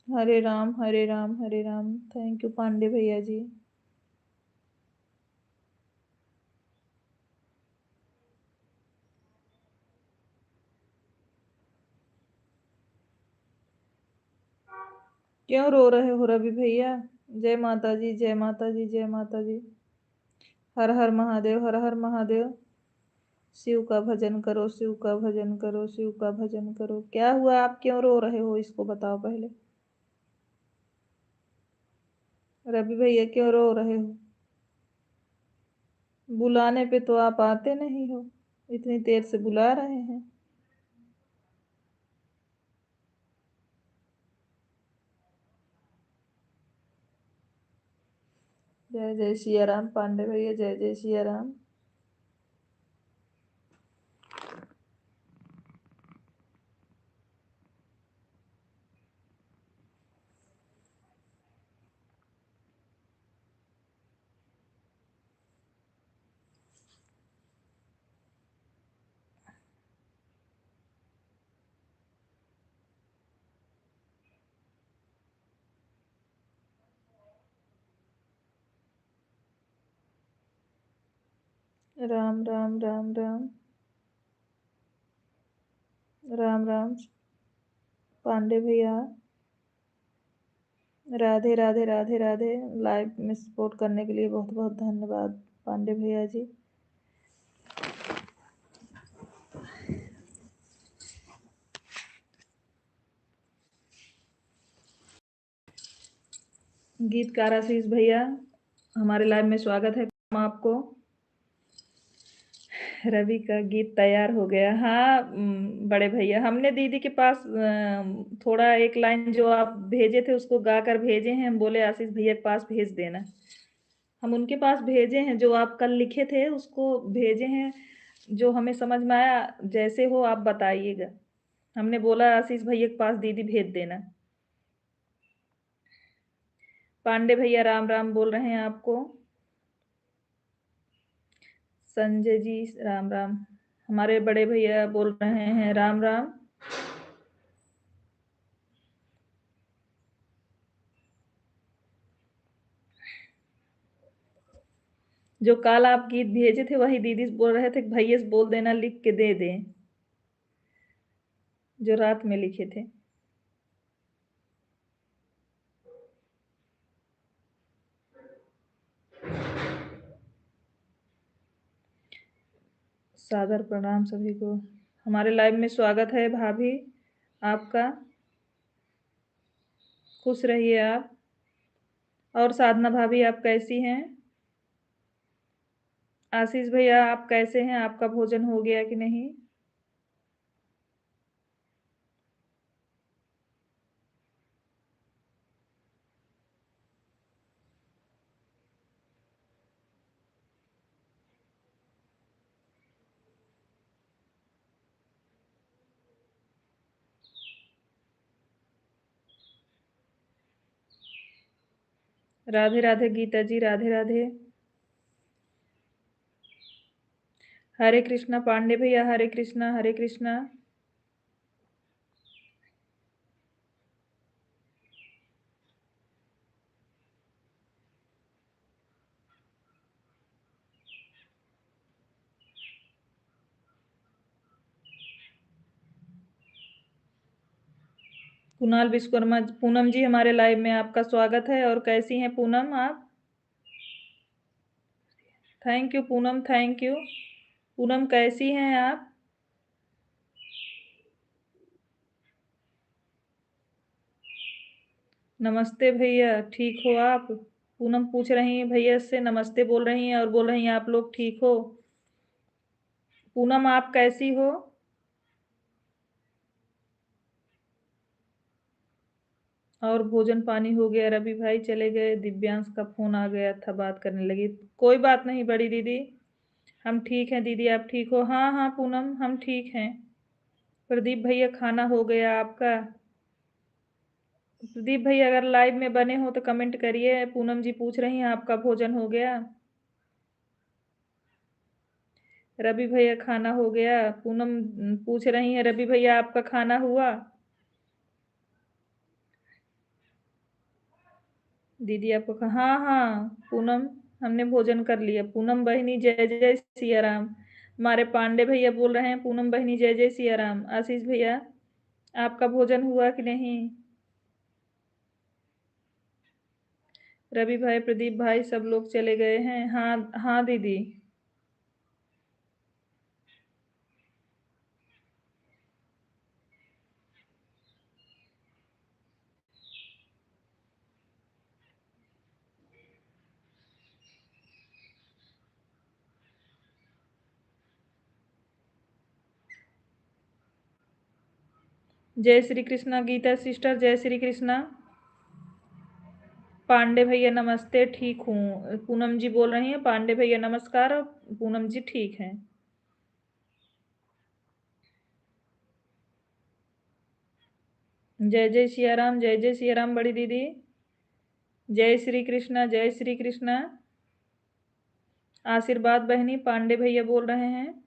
हरे राम हरे राम हरे राम। थैंक यू पांडे भैया जी। क्यों रो रहे हो रवि भैया? जय माता जी जय माता जी जय माता जी। हर हर महादेव हर हर महादेव। शिव का भजन करो शिव का भजन करो शिव का भजन करो। क्या हुआ, आप क्यों रो रहे हो इसको बताओ पहले। रवि भैया क्यों रो रहे हो? बुलाने पे तो आप आते नहीं हो, इतनी देर से बुला रहे हैं। जय जय सिया राम पांडे भैया, जय जय सिया राम। राम राम राम राम राम राम। पांडे भैया राधे राधे राधे राधे। लाइव में सपोर्ट करने के लिए बहुत बहुत धन्यवाद पांडे भैया जी। गीतकार आशीष भैया, हमारे लाइव में स्वागत है आपको। रवि का गीत तैयार हो गया। हाँ बड़े भैया, हमने दीदी के पास थोड़ा एक लाइन जो आप भेजे थे उसको गा कर भेजे हैं। हम बोले आशीष भैया के पास भेज देना। हम उनके पास भेजे हैं, जो आप कल लिखे थे उसको भेजे हैं। जो हमें समझ में आया जैसे हो आप बताइएगा। हमने बोला आशीष भैया के पास दीदी भेज देना। पांडे भैया राम राम बोल रहे हैं आपको। संजय जी राम राम। हमारे बड़े भैया बोल रहे हैं राम राम। जो कल आप गीत भेजे थे वही दीदी बोल रहे थे भैया से बोल देना लिख के दे दें, जो रात में लिखे थे। सादर प्रणाम सभी को। हमारे लाइव में स्वागत है भाभी आपका। खुश रहिए आप। और साधना भाभी आप कैसी हैं? आशीष भैया आप कैसे हैं? आपका भोजन हो गया कि नहीं? राधे राधे गीता जी, राधे राधे। हरे कृष्णा पांडे भैया, हरे कृष्णा हरे कृष्णा। कुणाल विश्वकर्मा, पूनम जी हमारे लाइव में आपका स्वागत है। और कैसी हैं पूनम आप? Thank you Poonam, thank you. Poonam कैसी हैं आप? नमस्ते भैया, ठीक हो आप? पूनम पूछ रही हैं भैया से, नमस्ते बोल रही हैं और बोल रही हैं आप लोग ठीक हो? पूनम आप कैसी हो? और भोजन पानी हो गया? रवि भाई चले गए, दिव्यांश का फोन आ गया था, बात करने लगी। कोई बात नहीं बड़ी दीदी, हम ठीक हैं। दीदी आप ठीक हो? हाँ हाँ पूनम हम ठीक हैं। प्रदीप भैया खाना हो गया आपका? प्रदीप भैया अगर लाइव में बने हो तो कमेंट करिए। पूनम जी पूछ रही हैं आपका भोजन हो गया? रवि भैया खाना हो गया? पूनम पूछ रही हैं रवि भैया आपका खाना हुआ? दीदी आपको हाँ हाँ पूनम हमने भोजन कर लिया। पूनम बहिनी जय जय सिया राम। हमारे पांडे भैया बोल रहे हैं पूनम बहिनी जय जय सिया राम। आशीष भैया आपका भोजन हुआ कि नहीं? रवि भाई प्रदीप भाई सब लोग चले गए हैं। हाँ हाँ दीदी। जय श्री कृष्णा गीता सिस्टर, जय श्री कृष्णा। पांडे भैया नमस्ते, ठीक हूँ। पूनम जी बोल रही हैं पांडे भैया नमस्कार, और पूनम जी ठीक हैं। जय जय सिया राम, जय जय सिया राम बड़ी दीदी। जय श्री कृष्णा, जय श्री कृष्णा। आशीर्वाद बहनी पांडे भैया बोल रहे हैं।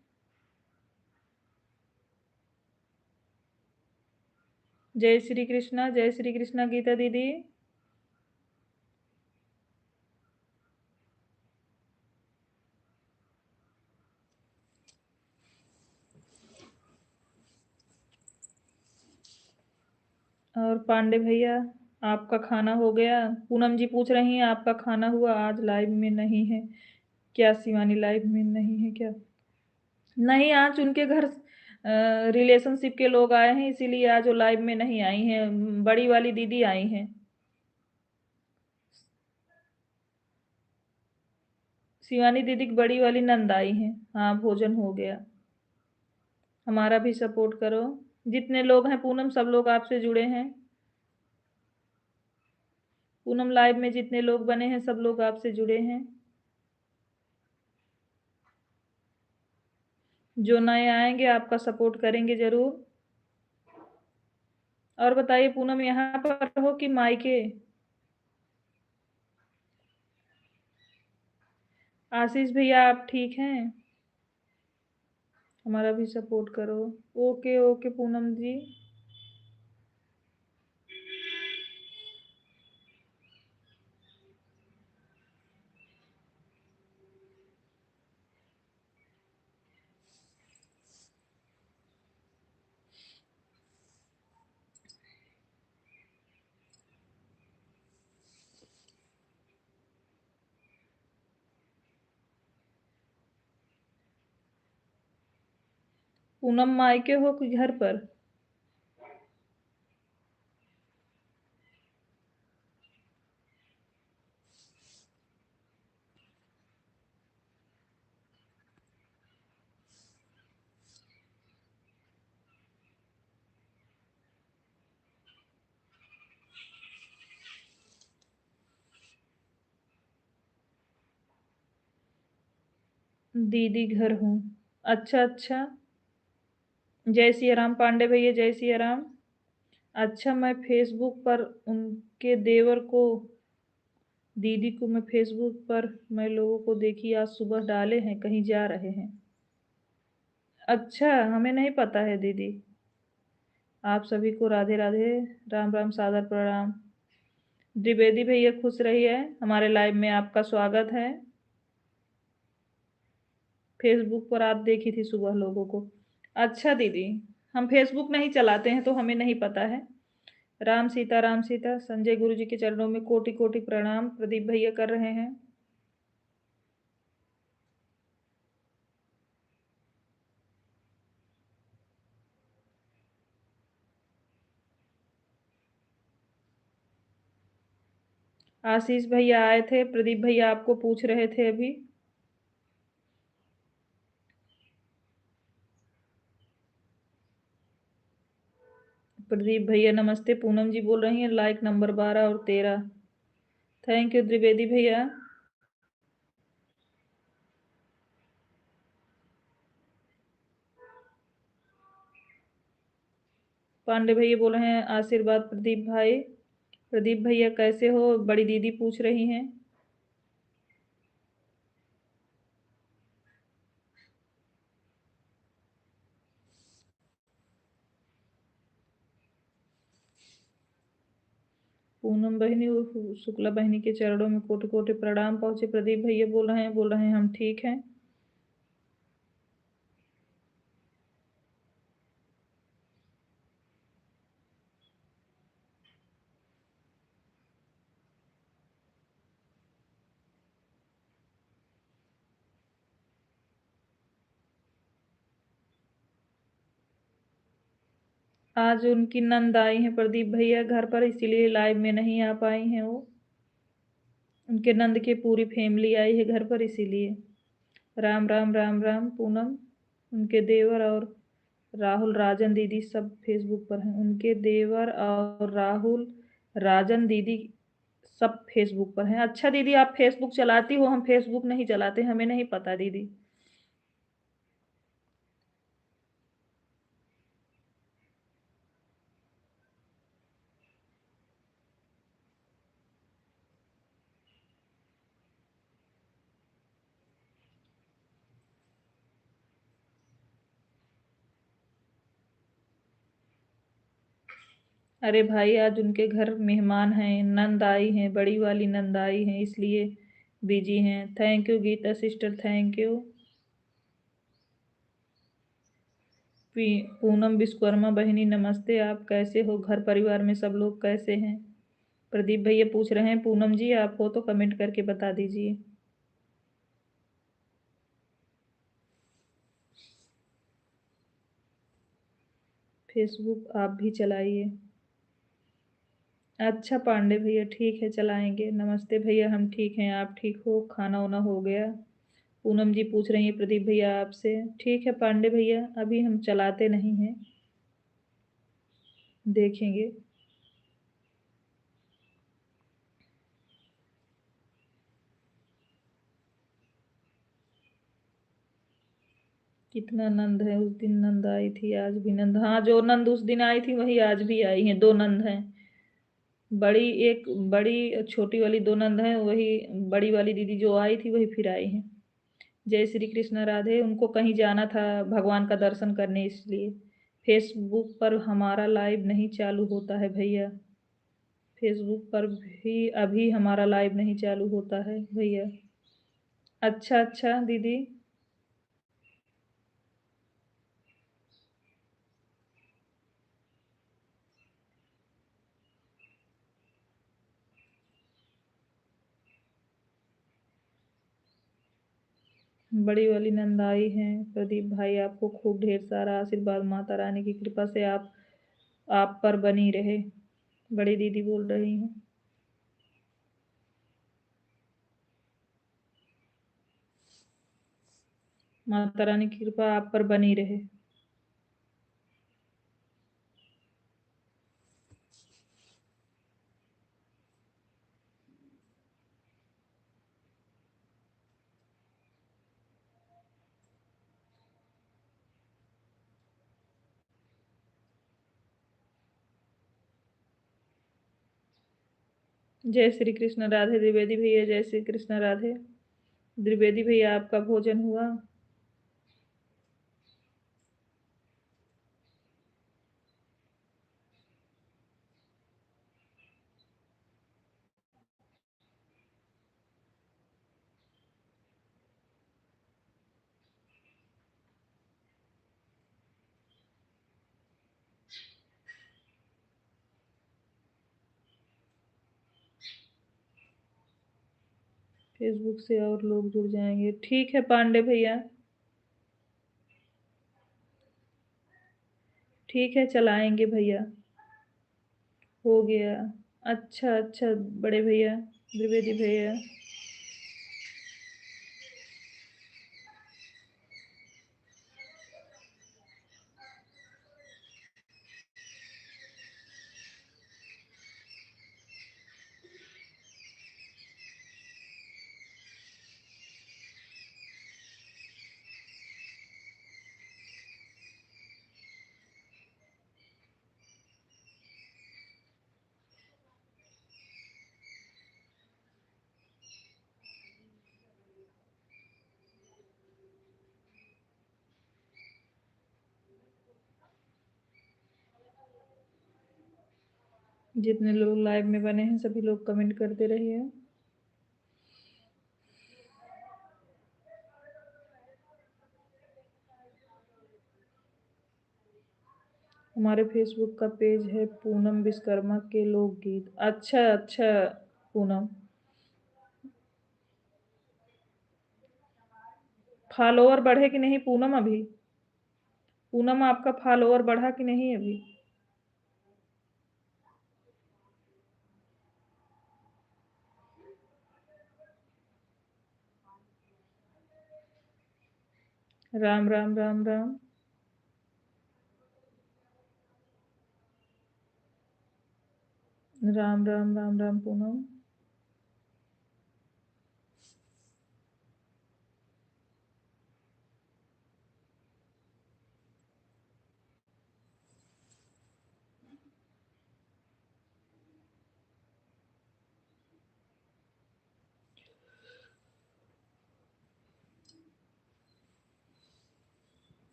जय श्री कृष्णा गीता दीदी। और पांडे भैया आपका खाना हो गया? पूनम जी पूछ रही हैं आपका खाना हुआ? आज लाइव में नहीं है क्या शिवानी? लाइव में नहीं है क्या? नहीं, आज उनके घर रिलेशनशिप के लोग आए हैं, इसीलिए आज वो लाइव में नहीं आई हैं। बड़ी वाली दीदी आई हैं। शिवानी दीदी की बड़ी वाली नंद आई हैं। हाँ भोजन हो गया। हमारा भी सपोर्ट करो। जितने लोग हैं पूनम सब लोग आपसे जुड़े हैं। पूनम लाइव में जितने लोग बने हैं सब लोग आपसे जुड़े हैं। जो नए आएंगे आपका सपोर्ट करेंगे जरूर। और बताइए पूनम यहाँ पर हो कि मायके? आशीष भैया आप ठीक हैं? हमारा भी सपोर्ट करो। ओके ओके पूनम जी। पूनम मायके हो कि घर पर? दीदी घर हूँ। अच्छा अच्छा। जय सिया राम पांडे भैया, जय सिया राम। अच्छा, मैं फेसबुक पर उनके देवर को, दीदी को मैं फेसबुक पर मैं लोगों को देखी आज सुबह डाले हैं, कहीं जा रहे हैं। अच्छा, हमें नहीं पता है दीदी। आप सभी को राधे राधे, राम राम, सादर प्रणाम। द्विवेदी भैया खुश रहिए, हमारे लाइव में आपका स्वागत है। फेसबुक पर आप देखी थी सुबह लोगों को। अच्छा दीदी, हम फेसबुक नहीं चलाते हैं तो हमें नहीं पता है। राम सीता, राम सीता। संजय गुरु जी के चरणों में कोटि कोटि प्रणाम। प्रदीप भैया कर रहे हैं। आशीष भैया आए थे, प्रदीप भैया आपको पूछ रहे थे अभी। प्रदीप भैया नमस्ते। पूनम जी बोल रही हैं लाइक नंबर 12 और 13। थैंक यू द्विवेदी भैया। पांडे भैया बोल रहे हैं आशीर्वाद प्रदीप भाई। प्रदीप भैया कैसे हो, बड़ी दीदी पूछ रही हैं। पूनम बहनी और शुक्ला बहनी के चरणों में कोटि कोटि प्रणाम पहुंचे। प्रदीप भैया बोल रहे हैं हम ठीक हैं। आज उनकी नंद आई हैं प्रदीप भैया घर पर, इसीलिए लाइव में नहीं आ पाई हैं वो। उनके नंद की पूरी फैमिली आई है घर पर, इसीलिए। राम राम, राम राम पूनम। उनके देवर और राहुल राजन दीदी सब फेसबुक पर हैं। उनके देवर और राहुल राजन दीदी सब फेसबुक पर हैं। अच्छा दीदी, आप फेसबुक चलाती हो? हम फेसबुक नहीं चलाते, हमें नहीं पता दीदी। अरे भाई, आज उनके घर मेहमान हैं, नंद आई हैं, बड़ी वाली नंद आई हैं, इसलिए बिजी हैं। Thank you Geeta sister, thank you. Poonam Vishwakarma बहिनी नमस्ते, आप कैसे हो? घर परिवार में सब लोग कैसे हैं? प्रदीप भैया पूछ रहे हैं पूनम जी आप हो तो कमेंट करके बता दीजिए। फेसबुक आप भी चलाइए। अच्छा पांडे भैया, ठीक है चलाएंगे। नमस्ते भैया, हम ठीक हैं, आप ठीक हो? खाना वाना हो गया? पूनम जी पूछ रही हैं प्रदीप भैया आपसे। ठीक है पांडे भैया, अभी हम चलाते नहीं हैं, देखेंगे। कितना नंद है? उस दिन नंद आई थी, आज भी नंद। हाँ, जो नंद उस दिन आई थी वही आज भी आई हैं, दो नंद हैं। बड़ी एक, बड़ी छोटी वाली दो नंद हैं, वही बड़ी वाली दीदी जो आई थी वही फिर आई हैं। जय श्री कृष्ण राधे। उनको कहीं जाना था भगवान का दर्शन करने, इसलिए। फेसबुक पर हमारा लाइव नहीं चालू होता है भैया। फेसबुक पर भी अभी हमारा लाइव नहीं चालू होता है भैया। अच्छा अच्छा दीदी। बड़ी वाली नंद आई हैं। प्रदीप भाई आपको खूब ढेर सारा आशीर्वाद, माता रानी की कृपा से आप पर बनी रहे। बड़ी दीदी बोल रही हैं। माता रानी की कृपा आप पर बनी रहे। जय श्री कृष्ण राधे। द्विवेदी भैया जय श्री कृष्ण राधे। द्विवेदी भैया आपका भोजन हुआ? फेसबुक से और लोग जुड़ जाएंगे। ठीक है पांडे भैया, ठीक है चलाएंगे भैया। हो गया। अच्छा अच्छा बड़े भैया, द्विवेदी भैया। जितने लोग लाइव में बने हैं सभी लोग कमेंट करते रहिए। हमारे फेसबुक का पेज है पूनम विश्वकर्मा के लोकगीत। अच्छा अच्छा पूनम, फॉलोअर बढ़े कि नहीं पूनम? अभी पूनम आपका फॉलोअर बढ़ा कि नहीं अभी? राम राम राम राम। राम राम राम राम पूनम।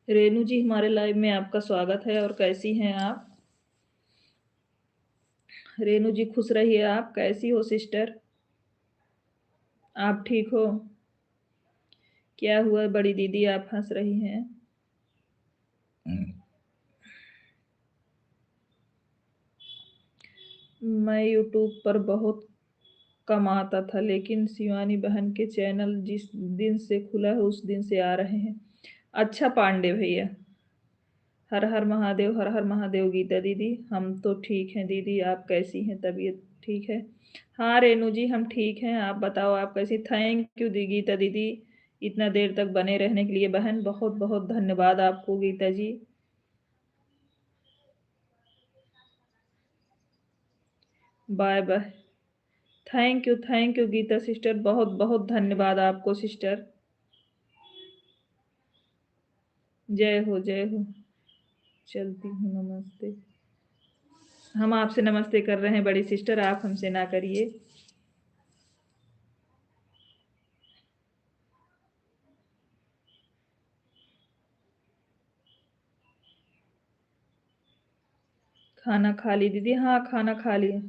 रेनू जी हमारे लाइव में आपका स्वागत है। और कैसी हैं आप? रेनू जी खुश रहिए। आप कैसी हो सिस्टर? आप ठीक हो? क्या हुआ बड़ी दीदी आप हंस रही हैं? मैं यूट्यूब पर बहुत कम आता था, लेकिन शिवानी बहन के चैनल जिस दिन से खुला है उस दिन से आ रहे हैं। अच्छा पांडे भैया, हर हर महादेव, हर हर महादेव। गीता दीदी हम तो ठीक हैं दीदी, आप कैसी हैं? तबीयत ठीक है? हाँ रेनू जी हम ठीक हैं। आप बताओ आप कैसी? थैंक यू दी गीता दीदी, इतना देर तक बने रहने के लिए। बहन बहुत बहुत धन्यवाद आपको Geeta ji. Bye bye. Thank you Geeta sister, बहुत बहुत धन्यवाद आपको सिस्टर। जय हो जय हो। चलती हूँ, नमस्ते। हम आपसे नमस्ते कर रहे हैं बड़ी सिस्टर, आप हमसे ना करिए। खाना खा ली दीदी? हाँ खाना खा लिए।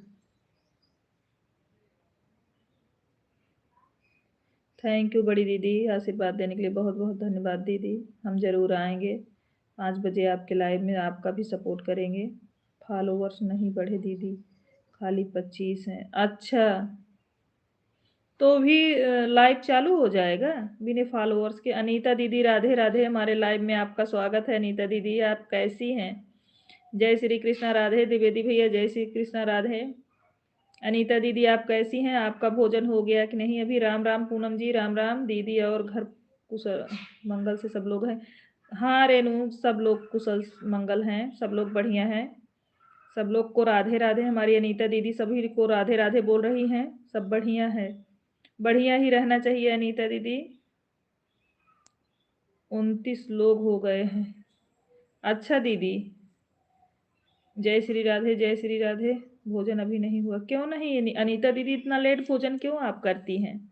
थैंक यू बड़ी दीदी, आशीर्वाद देने के लिए बहुत बहुत धन्यवाद दीदी। हम ज़रूर आएंगे 5 बजे आपके लाइव में, आपका भी सपोर्ट करेंगे। फॉलोवर्स नहीं बढ़े दीदी, खाली 25 हैं। अच्छा तो भी लाइव चालू हो जाएगा बिना फॉलोअर्स के। अनीता दीदी राधे राधे, हमारे लाइव में आपका स्वागत है। अनीता दीदी आप कैसी हैं? जय श्री कृष्णा राधे। द्विवेदी भैया जय श्री कृष्णा राधे। अनीता दीदी आप कैसी हैं? आपका भोजन हो गया कि नहीं अभी? राम राम पूनम जी, राम राम दीदी। और घर कुशल मंगल से सब लोग हैं? हाँ रेनू, सब लोग कुशल मंगल हैं, सब लोग बढ़िया हैं। सब लोग को राधे राधे। हमारी अनीता दीदी सभी को राधे राधे बोल रही हैं। सब बढ़िया है, बढ़िया ही रहना चाहिए अनीता दीदी। 29 लोग हो गए हैं। अच्छा दीदी, जय श्री राधे जय श्री राधे। भोजन अभी नहीं हुआ? क्यों नहीं अनीता दीदी, इतना लेट भोजन क्यों आप करती हैं?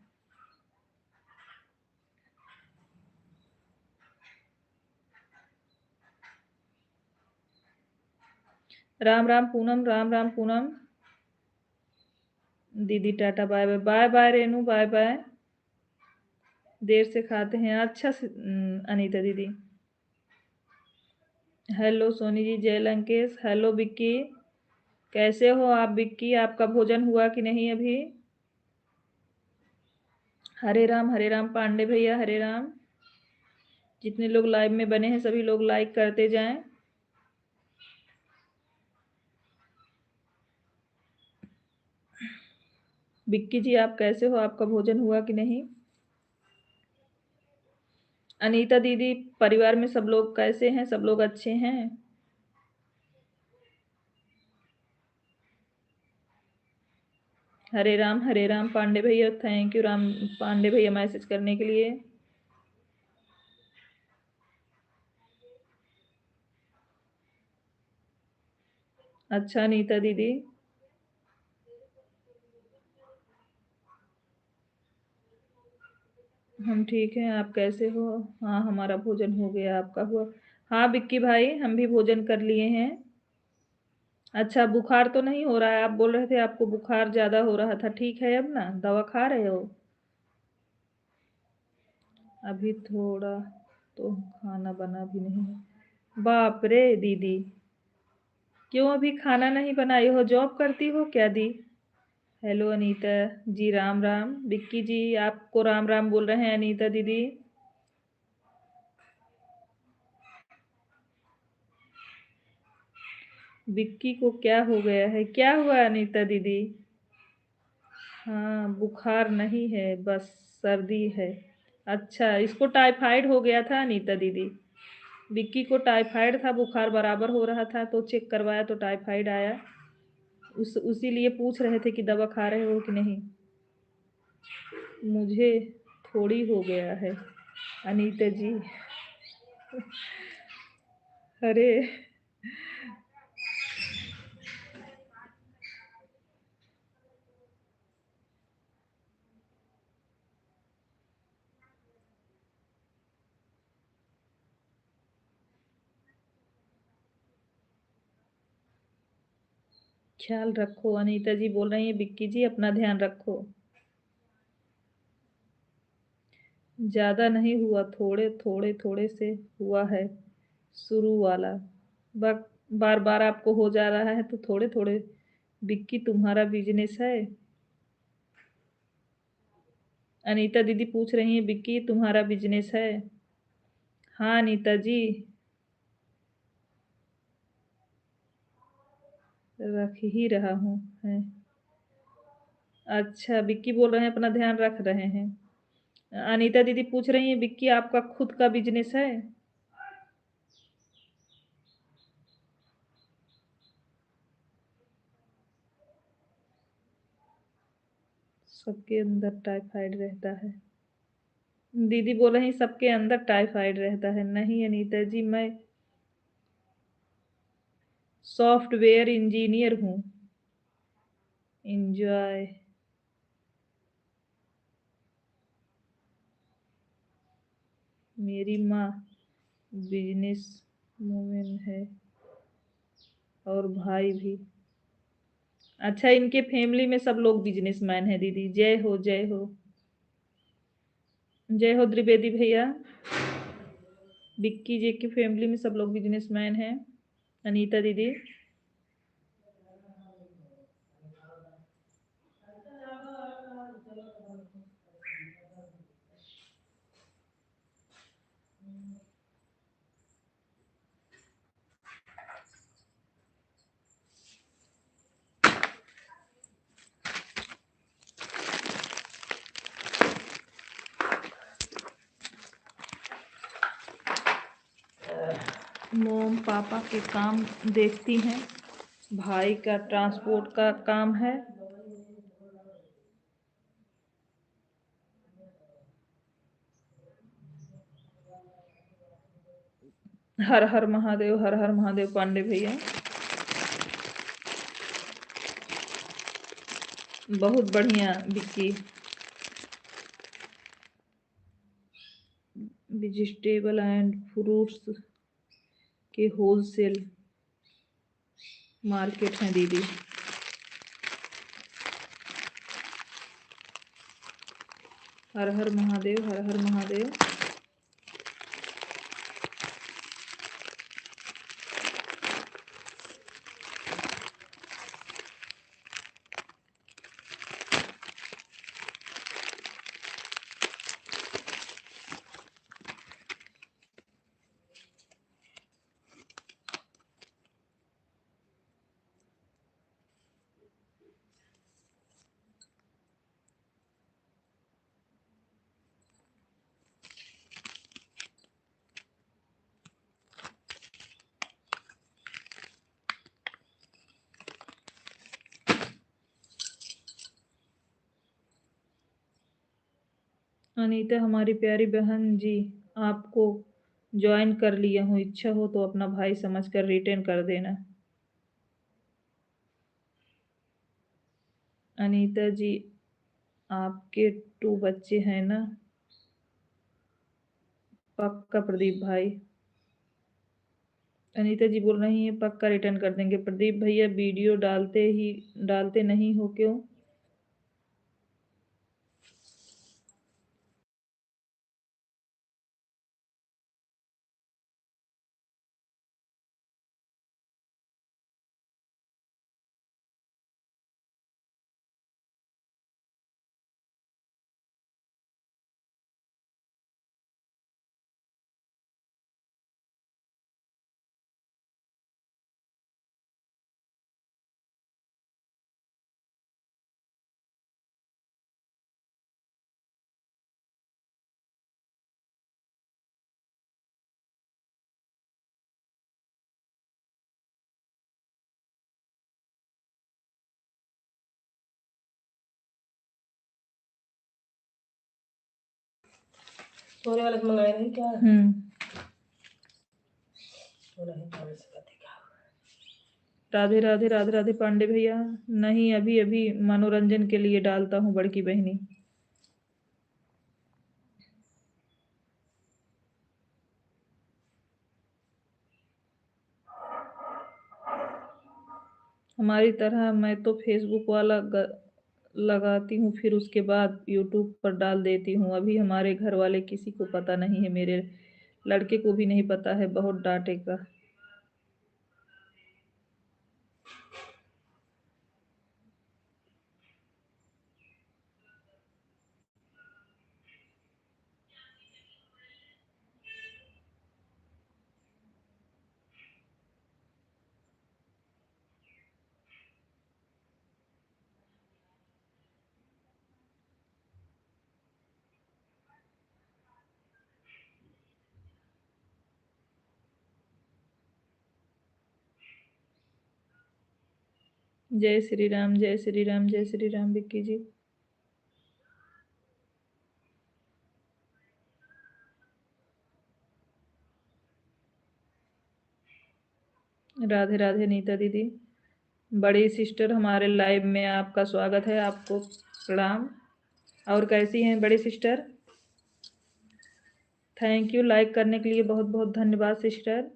राम राम पूनम, राम राम पूनम दीदी। Tata bye bye. Bye bye Renu, bye bye. देर से खाते हैं। अच्छा अनीता दीदी। हेलो सोनी जी, जय लंकेश। हेलो बिक्की, कैसे हो आप बिक्की? आपका भोजन हुआ कि नहीं अभी? हरे राम पांडे भैया, हरे राम। जितने लोग लाइव में बने हैं सभी लोग लाइक करते जाएं। बिक्की जी आप कैसे हो? आपका भोजन हुआ कि नहीं? अनीता दीदी परिवार में सब लोग कैसे हैं? सब लोग अच्छे हैं? हरे राम पांडे भैया, थैंक यू राम पांडे भैया मैसेज करने के लिए। अच्छा अनीता दीदी, हम ठीक हैं। आप कैसे हो? हाँ हमारा भोजन हो गया, आपका हुआ? हाँ बिक्की भाई, हम भी भोजन कर लिए हैं। अच्छा, बुखार तो नहीं हो रहा है? आप बोल रहे थे आपको बुखार ज़्यादा हो रहा था, ठीक है अब ना? दवा खा रहे हो? अभी थोड़ा तो खाना बना भी नहीं है। बाप रे दीदी, क्यों अभी खाना नहीं बनाई हो? जॉब करती हो क्या दी? हेलो अनीता जी, राम राम। विक्की जी आपको राम राम बोल रहे हैं अनीता दीदी। विक्की को क्या हो गया है? क्या हुआ अनीता दीदी? हाँ बुखार नहीं है, बस सर्दी है। अच्छा, इसको टाइफाइड हो गया था अनीता दीदी। विक्की को टाइफाइड था, बुखार बराबर हो रहा था तो चेक करवाया तो टाइफाइड आया। उसी लिए पूछ रहे थे कि दवा खा रहे हो कि नहीं। मुझे थोड़ी हो गया है अनीता जी। अरे ख्याल रखो, अनीता जी बोल रही हैं विक्की जी अपना ध्यान रखो। ज़्यादा नहीं हुआ, थोड़े थोड़े थोड़े से हुआ है शुरू वाला। बार बार आपको हो जा रहा है तो थोड़े थोड़े। विक्की तुम्हारा बिजनेस है? अनीता दीदी पूछ रही हैं विक्की तुम्हारा बिजनेस है? हाँ अनीता जी, रख ही रहा हूँ है। अच्छा विक्की बोल रहे हैं अपना ध्यान रख रहे हैं। अनीता दीदी पूछ रही हैं विक्की आपका खुद का बिजनेस है? सबके अंदर टाइफाइड रहता है। दीदी बोल रही सबके अंदर टाइफाइड रहता है। नहीं अनीता जी, मैं सॉफ्टवेयर इंजीनियर हूँ। एंजॉय। मेरी माँ बिजनेस वूमेन है और भाई भी। अच्छा, इनके फैमिली में सब लोग बिजनेसमैन हैं दीदी। जय हो जय हो। जय हो त्रिवेदी भैया। विक्की जी की फैमिली में सब लोग बिजनेसमैन हैं। अनीता दीदी, मोम पापा के काम देखती हैं, भाई का ट्रांसपोर्ट का काम है। हर हर महादेव, हर हर महादेव पांडे भैया। बहुत बढ़िया विक्की। वेजिटेबल एंड फ्रूट्स के होलसेल मार्केट है दीदी। हर हर महादेव, हर हर महादेव। अनीता हमारी प्यारी बहन जी, आपको ज्वाइन कर लिया हूँ, इच्छा हो तो अपना भाई समझकर रिटर्न कर देना। अनीता जी, आपके 2 बच्चे हैं ना? पक्का प्रदीप भाई। अनीता जी बोल रही हैं पक्का रिटर्न कर देंगे। प्रदीप भैया वीडियो डालते नहीं हो क्यों? सोने वाला मंगाए नहीं क्या? राधे राधे, राधे राधे पांडे भैया। नहीं, अभी अभी मनोरंजन के लिए डालता हूँ बड़की बहनी। हमारी तरह मैं तो फेसबुक वाला लगाती हूँ, फिर उसके बाद यूट्यूब पर डाल देती हूँ। अभी हमारे घर वाले किसी को पता नहीं है, मेरे लड़के को भी नहीं पता है, बहुत डांटेगा। जय श्री राम, जय श्री राम, जय श्री राम विक्की जी। राधे राधे नीता दीदी। बड़ी सिस्टर हमारे लाइव में आपका स्वागत है, आपको प्रणाम। और कैसी हैं बड़ी सिस्टर? थैंक यू, लाइक करने के लिए बहुत बहुत धन्यवाद सिस्टर।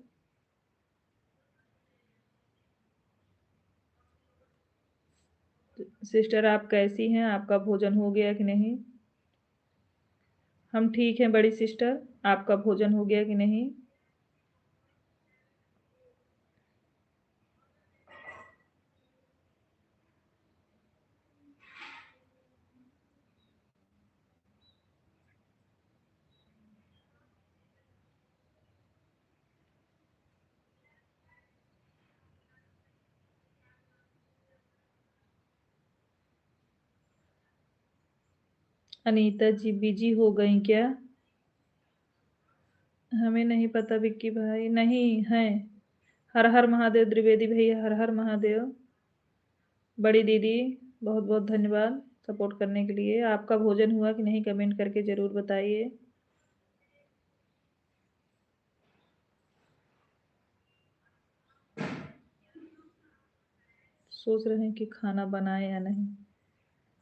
सिस्टर आप कैसी हैं? आपका भोजन हो गया कि नहीं? हम ठीक हैं बड़ी सिस्टर, आपका भोजन हो गया कि नहीं? अनीता जी बिजी हो गई क्या? हमें नहीं पता विक्की भाई, नहीं है। हर हर महादेव द्विवेदी भैया, हर हर महादेव। बड़ी दीदी, बहुत बहुत धन्यवाद सपोर्ट करने के लिए। आपका भोजन हुआ कि नहीं, कमेंट करके ज़रूर बताइए। सोच रहे हैं कि खाना बनाए या नहीं।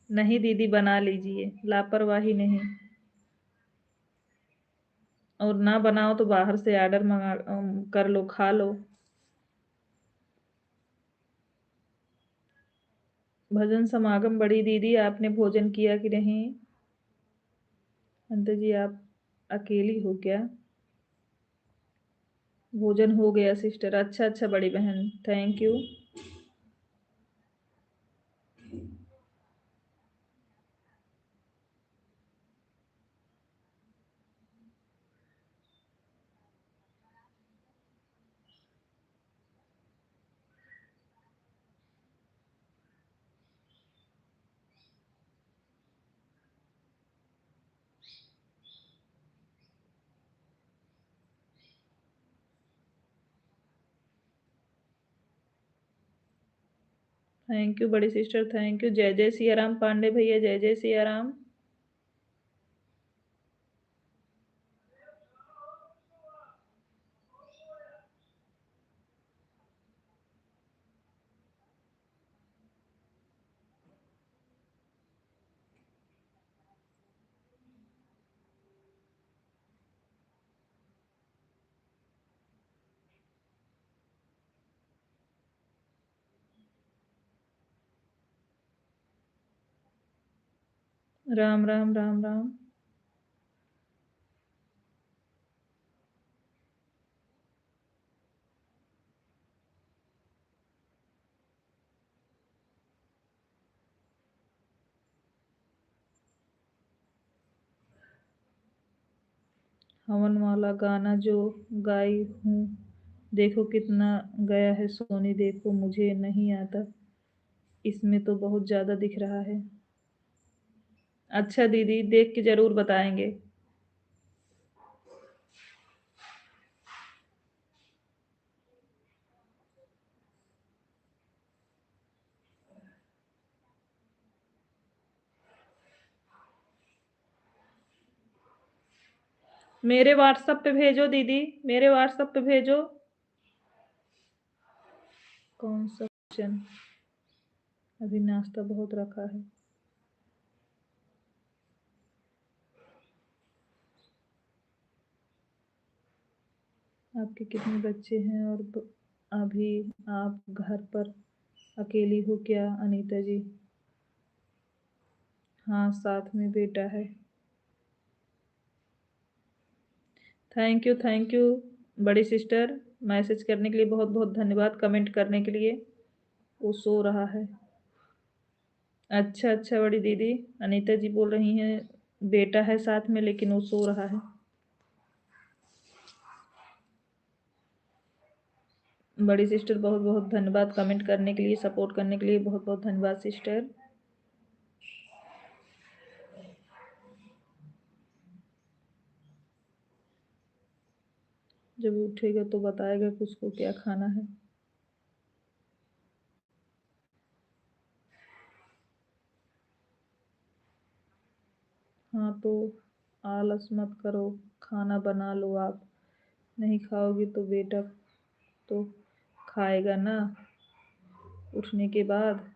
नहीं दीदी, बना लीजिए, लापरवाही नहीं। और ना बनाओ तो बाहर से ऑर्डर मंगा कर लो, खा लो। भजन समागम, बड़ी दीदी आपने भोजन किया कि नहीं? अंत जी आप अकेली हो क्या? भोजन हो गया सिस्टर। अच्छा अच्छा बड़ी बहन, थैंक यू। थैंक यू बड़ी सिस्टर, थैंक यू। जय जय सिया राम पांडे भैया, जय जय सिया राम। राम राम राम राम। हवन वाला गाना जो गाई हूँ, देखो कितना गया है सोनी, देखो मुझे नहीं आता, इसमें तो बहुत ज़्यादा दिख रहा है। अच्छा दीदी, देख के ज़रूर बताएंगे। मेरे व्हाट्सएप पे भेजो दीदी, मेरे व्हाट्सएप पे भेजो। कौन सा क्वेश्चन? अभी नाश्ता बहुत रखा है। आपके कितने बच्चे हैं और अभी आप घर पर अकेली हो क्या अनीता जी? हाँ, साथ में बेटा है। थैंक यू बड़ी सिस्टर, मैसेज करने के लिए बहुत बहुत धन्यवाद, कमेंट करने के लिए। वो सो रहा है। अच्छा अच्छा बड़ी दीदी, अनीता जी बोल रही हैं बेटा है साथ में, लेकिन वो सो रहा है। बड़ी सिस्टर बहुत बहुत धन्यवाद कमेंट करने के लिए, सपोर्ट करने के लिए, बहुत बहुत धन्यवाद सिस्टर। जब उठेगा तो बताएगा कि उसको क्या खाना है। हाँ तो आलस मत करो, खाना बना लो आप। नहीं खाओगी तो बेटा तो खाएगा ना उठने के बाद।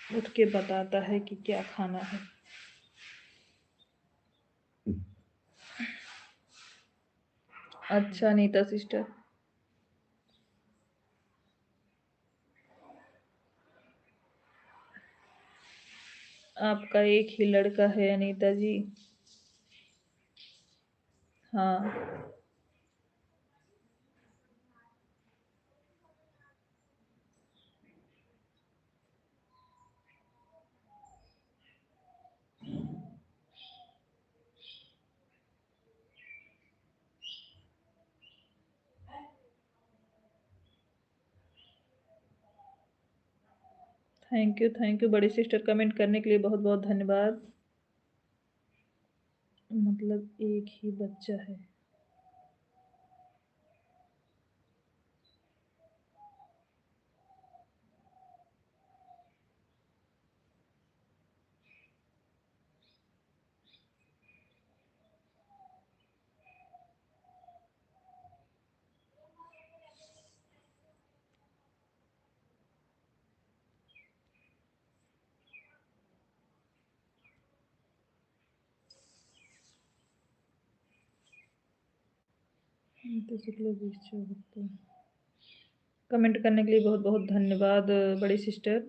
उठ के बताता है कि क्या खाना है। अच्छा नीता सिस्टर, आपका एक ही लड़का है अनीता जी? हाँ। थैंक यू बड़ी सिस्टर, कमेंट करने के लिए बहुत बहुत धन्यवाद। मतलब एक ही बच्चा है। तो शुक्ला 2074। कमेंट करने के लिए बहुत बहुत धन्यवाद बड़ी सिस्टर।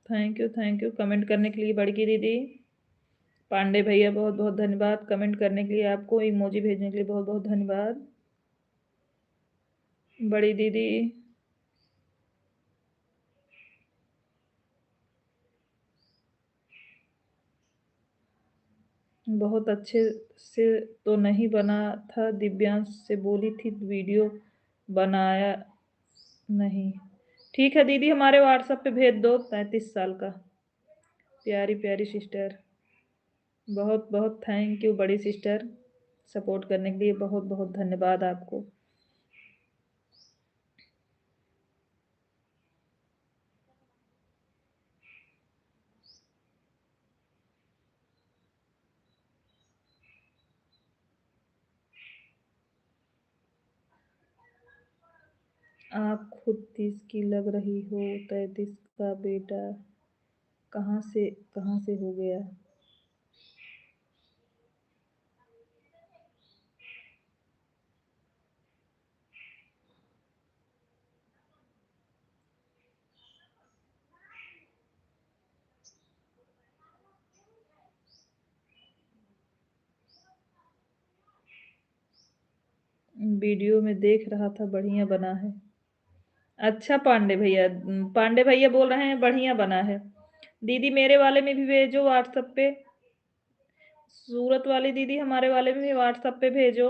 थैंक यू कमेंट करने के लिए बड़की दीदी। पांडे भैया बहुत बहुत धन्यवाद कमेंट करने के लिए, आपको इमोजी भेजने के लिए बहुत बहुत धन्यवाद। बड़ी दीदी बहुत अच्छे से तो नहीं बना था, दिव्यांश से बोली थी वीडियो बनाया नहीं। ठीक है दीदी, हमारे व्हाट्सएप पे भेज दो। 35 साल का प्यारी प्यारी सिस्टर, बहुत बहुत थैंक यू बड़ी सिस्टर, सपोर्ट करने के लिए बहुत बहुत धन्यवाद आपको। आप खुद 30 की लग रही हो, 33 का बेटा कहाँ से हो गया। वीडियो में देख रहा था, बढ़िया बना है। अच्छा पांडे भैया बोल रहे हैं बढ़िया बना है। दीदी मेरे वाले में भी भेजो व्हाट्सएप पे। सूरत वाली दीदी हमारे वाले में भी व्हाट्सएप पे भेजो।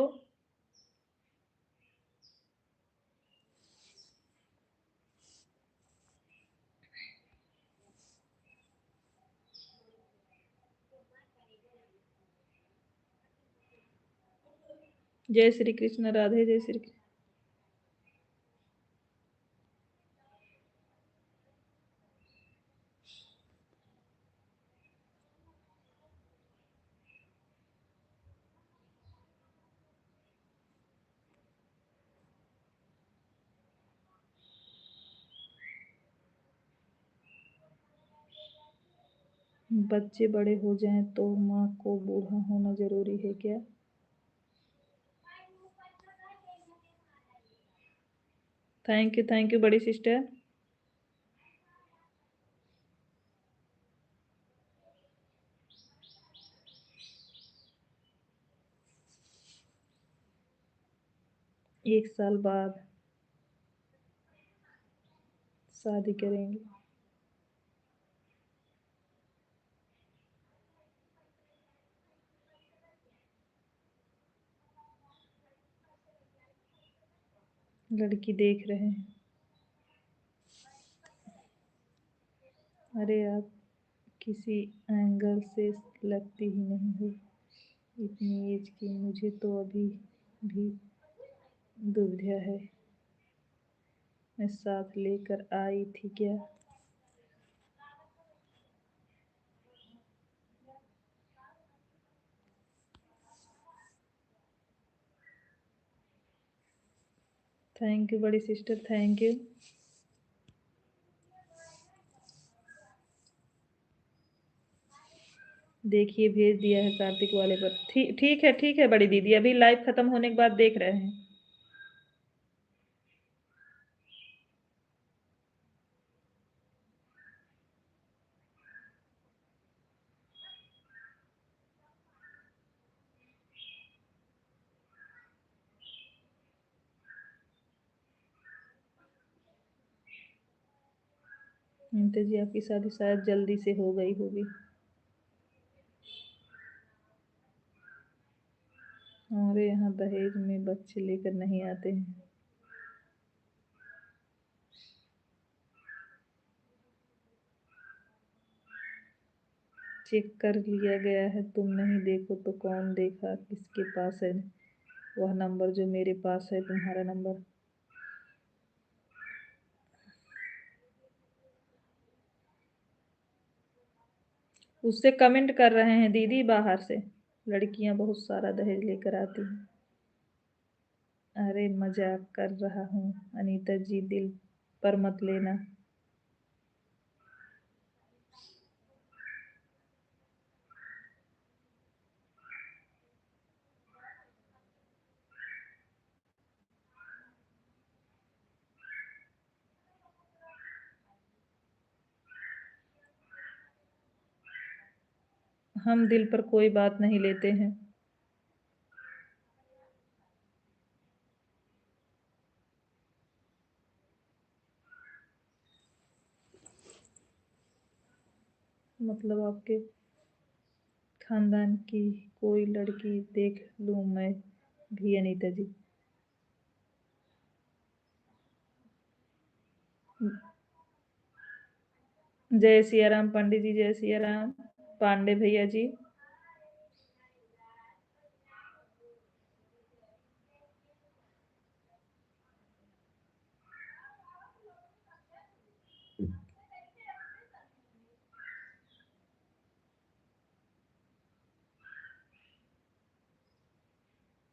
जय श्री कृष्ण, राधे जय श्री कृष्ण। बच्चे बड़े हो जाएं तो माँ को बूढ़ा होना जरूरी है क्या। थैंक यू बड़ी सिस्टर। एक साल बाद शादी करेंगे। लड़की देख रहे हैं। अरे आप किसी एंगल से लगती ही नहीं हो इतनी एज की, मुझे तो अभी भी दुविधा है। मैं साथ लेकर आई थी क्या। थैंक यू बड़ी सिस्टर, थैंक यू। देखिए भेज दिया है कार्तिक वाले पर। ठीक है बड़ी दीदी, अभी लाइव खत्म होने के बाद देख रहे हैं। अनीता जी आपकी शादी शायद जल्दी से हो गई होगी। हमारे यहाँ दहेज में बच्चे लेकर नहीं आते हैं। चेक कर लिया गया है, तुम नहीं देखो तो कौन देगा, किसके पास है वह नंबर जो मेरे पास है, तुम्हारा नंबर। उससे कमेंट कर रहे हैं दीदी बाहर से, लड़कियां बहुत सारा दहेज लेकर आती हैं। अरे मजाक कर रहा हूँ अनीता जी, दिल पर मत लेना। हम दिल पर कोई बात नहीं लेते हैं। मतलब आपके खानदान की कोई लड़की देख लूं मैं भी अनीता जी? जय सिया राम पंडित जी, जय सिया राम पांडे भैया जी।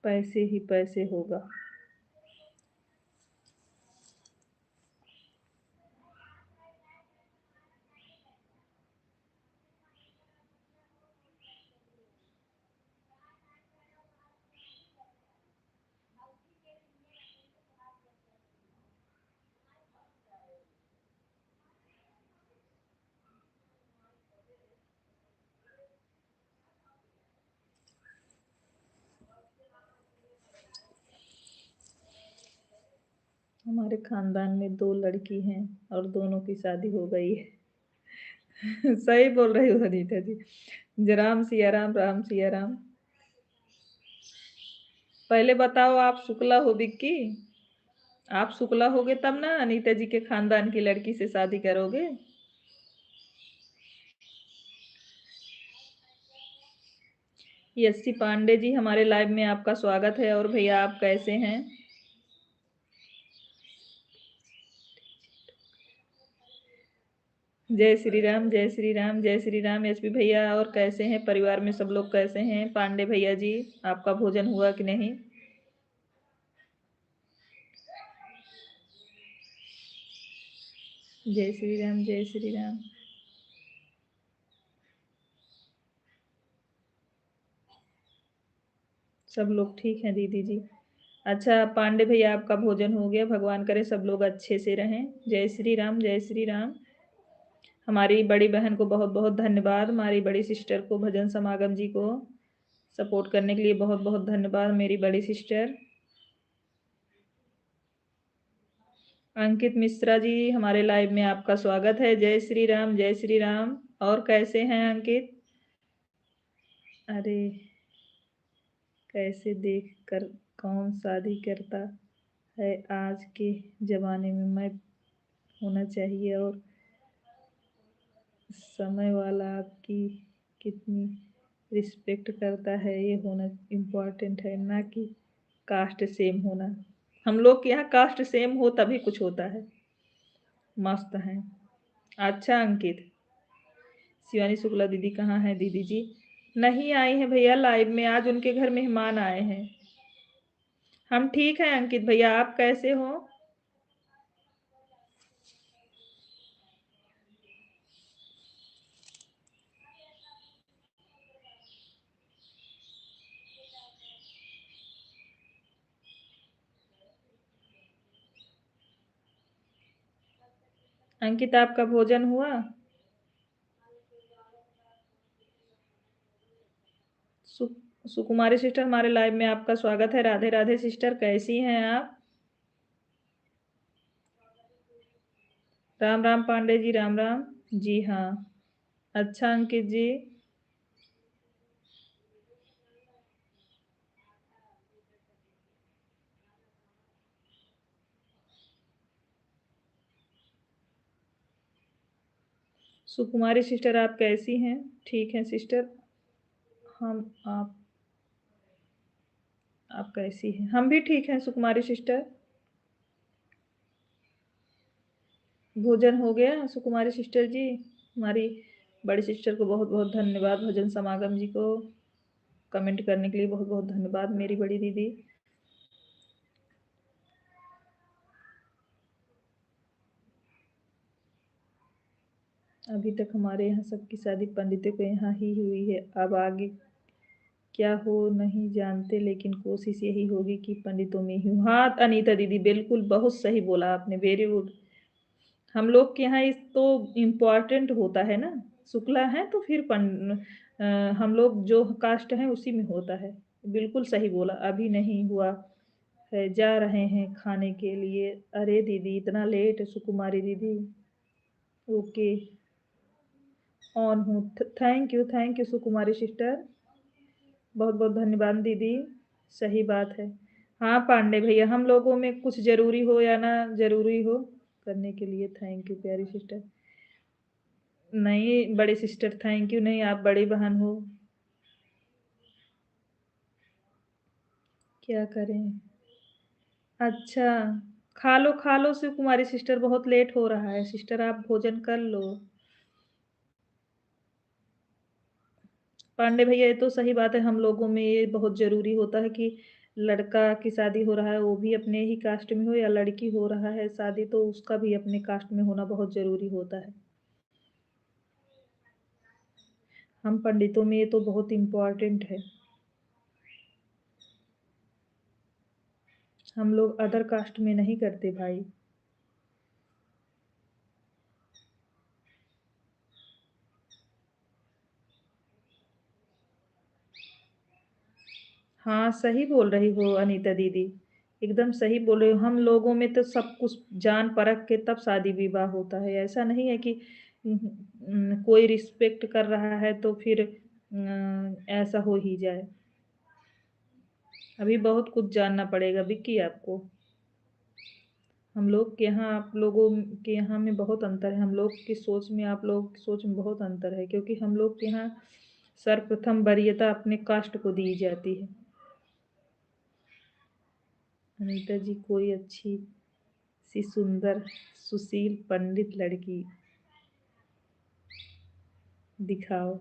पैसे ही पैसे होगा। हमारे खानदान में 2 लड़की हैं और दोनों की शादी हो गई है। सही बोल रही हो अनीता जी। जय राम सिया राम, राम सिया राम। पहले बताओ आप शुक्ला हो विक्की? आप शुक्ला होगे तब ना अनीता जी के खानदान की लड़की से शादी करोगे। यस्सी पांडे जी हमारे लाइव में आपका स्वागत है। और भैया आप कैसे हैं? जय श्री राम, जय श्री राम, जय श्री राम। एसपी भैया और कैसे हैं? परिवार में सब लोग कैसे हैं? पांडे भैया जी आपका भोजन हुआ कि नहीं? जय श्री राम, जय श्री राम। सब लोग ठीक हैं दीदी जी। अच्छा पांडे भैया आपका भोजन हो गया, भगवान करे सब लोग अच्छे से रहें। जय श्री राम, जय श्री राम। हमारी बड़ी बहन को बहुत बहुत धन्यवाद, हमारी बड़ी सिस्टर को, भजन समागम जी को सपोर्ट करने के लिए बहुत बहुत धन्यवाद मेरी बड़ी सिस्टर। अंकित मिश्रा जी हमारे लाइव में आपका स्वागत है। जय श्री राम, जय श्री राम। और कैसे हैं अंकित? अरे कैसे देख कर कौन शादी करता है आज के जमाने में, मैं होना चाहिए और समय वाला आपकी कितनी रिस्पेक्ट करता है ये होना इम्पोर्टेंट है, ना कि कास्ट सेम होना। हम लोग के यहाँ कास्ट सेम हो तभी कुछ होता है। मस्त है। अच्छा अंकित। शिवानी शुक्ला दीदी कहाँ है दीदी जी? नहीं आई है भैया लाइव में, आज उनके घर मेहमान आए हैं। हम ठीक हैं अंकित भैया, आप कैसे हो? अंकित आपका भोजन हुआ? सुकुमारी सिस्टर हमारे लाइव में आपका स्वागत है। राधे राधे सिस्टर, कैसी हैं आप? राम राम पांडे जी, राम राम। जी हाँ। अच्छा अंकित जी। सुकुमारी सिस्टर आप कैसी हैं? ठीक हैं सिस्टर। हम आप कैसी हैं? हम भी ठीक हैं सुकुमारी सिस्टर। भोजन हो गया सुकुमारी सिस्टर जी? हमारी बड़ी सिस्टर को बहुत बहुत धन्यवाद, भजन समागम जी को कमेंट करने के लिए बहुत बहुत धन्यवाद मेरी बड़ी दीदी। अभी तक हमारे यहाँ सबकी शादी पंडितों के यहाँ ही हुई है। अब आगे क्या हो नहीं जानते, लेकिन कोशिश यही होगी कि पंडितों में ही हो। हाँ अनीता दीदी, बिल्कुल बहुत सही बोला आपने, वेरी गुड। हम लोग के यहाँ इस तो इम्पोर्टेंट होता है ना, शुक्ला है तो फिर हम लोग जो कास्ट हैं उसी में होता है। बिल्कुल सही बोला। अभी नहीं हुआ है, जा रहे हैं खाने के लिए। अरे दीदी इतना लेट सुकुमारी दीदी? ओके, ऑन हूँ। थैंक यू सुकुमारी सिस्टर, बहुत बहुत धन्यवाद दीदी। सही बात है। हाँ पांडे भैया, हम लोगों में कुछ जरूरी हो या ना जरूरी हो करने के लिए थैंक यू प्यारी सिस्टर। नहीं बड़ी सिस्टर थैंक यू नहीं, आप बड़ी बहन हो। क्या करें? अच्छा, खा लो शिव कुमारी सिस्टर, बहुत लेट हो रहा है सिस्टर, आप भोजन कर लो। पांडे भैया ये तो सही बात है, हम लोगों में ये बहुत जरूरी होता है कि लड़का की शादी हो रहा है वो भी अपने ही कास्ट में हो, या लड़की हो रहा है शादी तो उसका भी अपने कास्ट में होना बहुत जरूरी होता है। हम पंडितों में ये तो बहुत इम्पोर्टेंट है। हम लोग अदर कास्ट में नहीं करते भाई। हाँ सही बोल रही हो अनीता दीदी, एकदम सही बोल रही हो। हम लोगों में तो सब कुछ जान परख के तब शादी विवाह होता है, ऐसा नहीं है कि कोई रिस्पेक्ट कर रहा है तो फिर ऐसा हो ही जाए। अभी बहुत कुछ जानना पड़ेगा विक्की आपको। हम लोग के यहाँ आप लोगों के यहाँ में बहुत अंतर है, हम लोग की सोच में आप लोग की सोच में बहुत अंतर है, क्योंकि हम लोग के यहाँ सर्वप्रथम वरीयता अपने कास्ट को दी जाती है। अनीता जी कोई अच्छी सी सुंदर सुशील पंडित लड़की दिखाओ।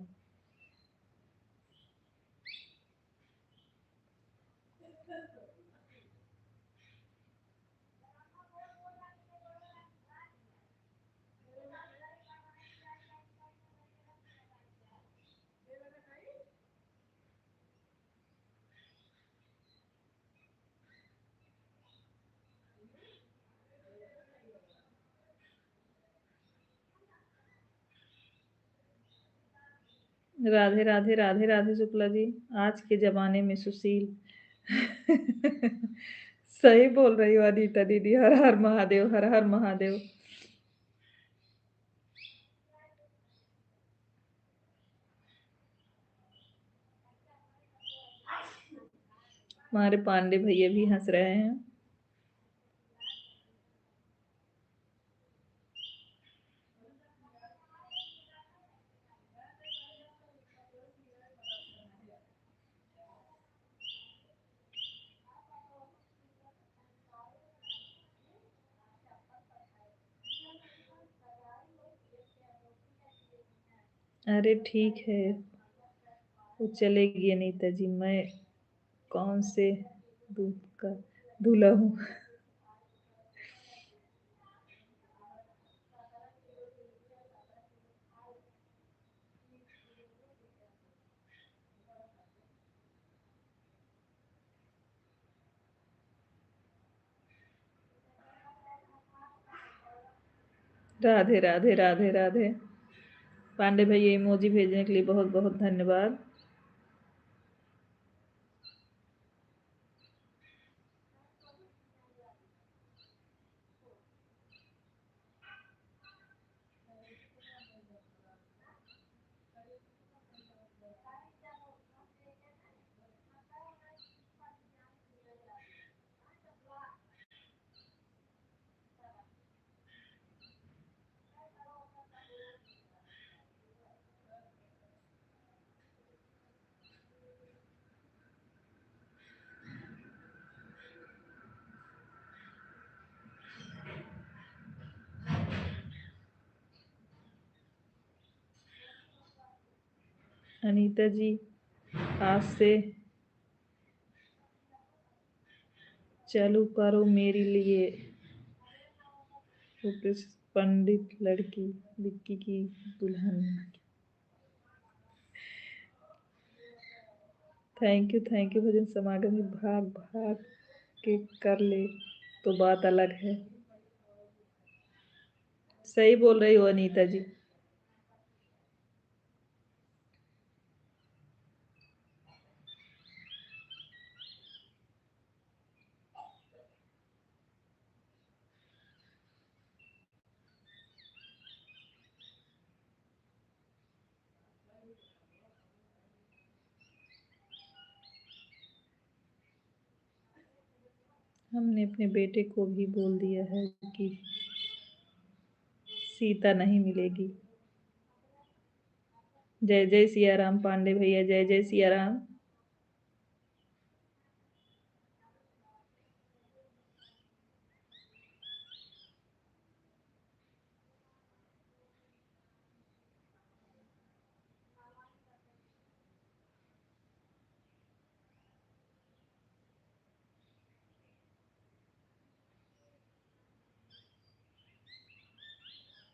राधे राधे राधे राधे शुक्ला जी। आज के जमाने में सुशील सही बोल रही हो अनीता दीदी, हर हर महादेव, हर हर महादेव। हमारे पांडे भैया भी हंस रहे हैं। अरे ठीक है, वो चलेगी अनीता जी। मैं कौन से दूध का दूल्हा हूँ? राधे राधे राधे राधे। पांडे भैया इमोजी भेजने के लिए बहुत बहुत धन्यवाद। अनीता जी, आज से चालू करो मेरे लिए पंडित लड़की विक्की की दुल्हन। थैंक यू भजन समागम में भाग भाग के कर ले तो बात अलग है। सही बोल रही हो अनीता जी। हमने अपने बेटे को भी बोल दिया है कि सीता नहीं मिलेगी। जय जय सिया राम पांडे भैया, जय जय सिया राम।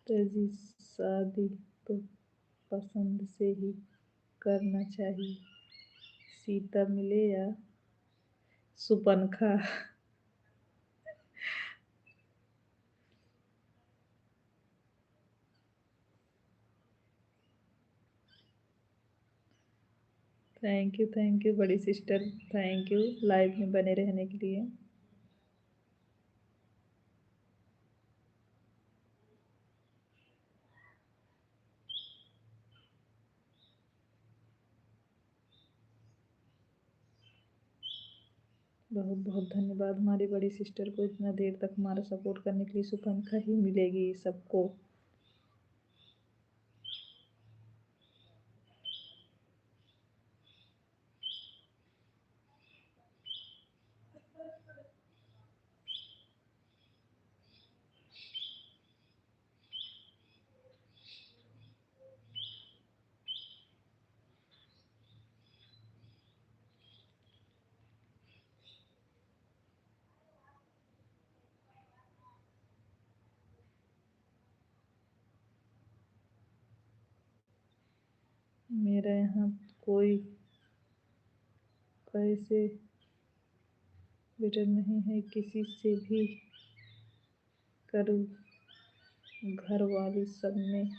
तेजी शादी तो पसंद से ही करना चाहिए, सीता मिले या सुपनखा। थैंक यू बड़ी सिस्टर, थैंक यू लाइव में बने रहने के लिए। बहुत बहुत धन्यवाद हमारी बड़ी सिस्टर को, इतना देर तक हमारा सपोर्ट करने के लिए। सुपंखा ही मिलेगी सबको। मेरा यहाँ कोई पैसे बेटर नहीं है, किसी से भी करूँ, घर वाले सब में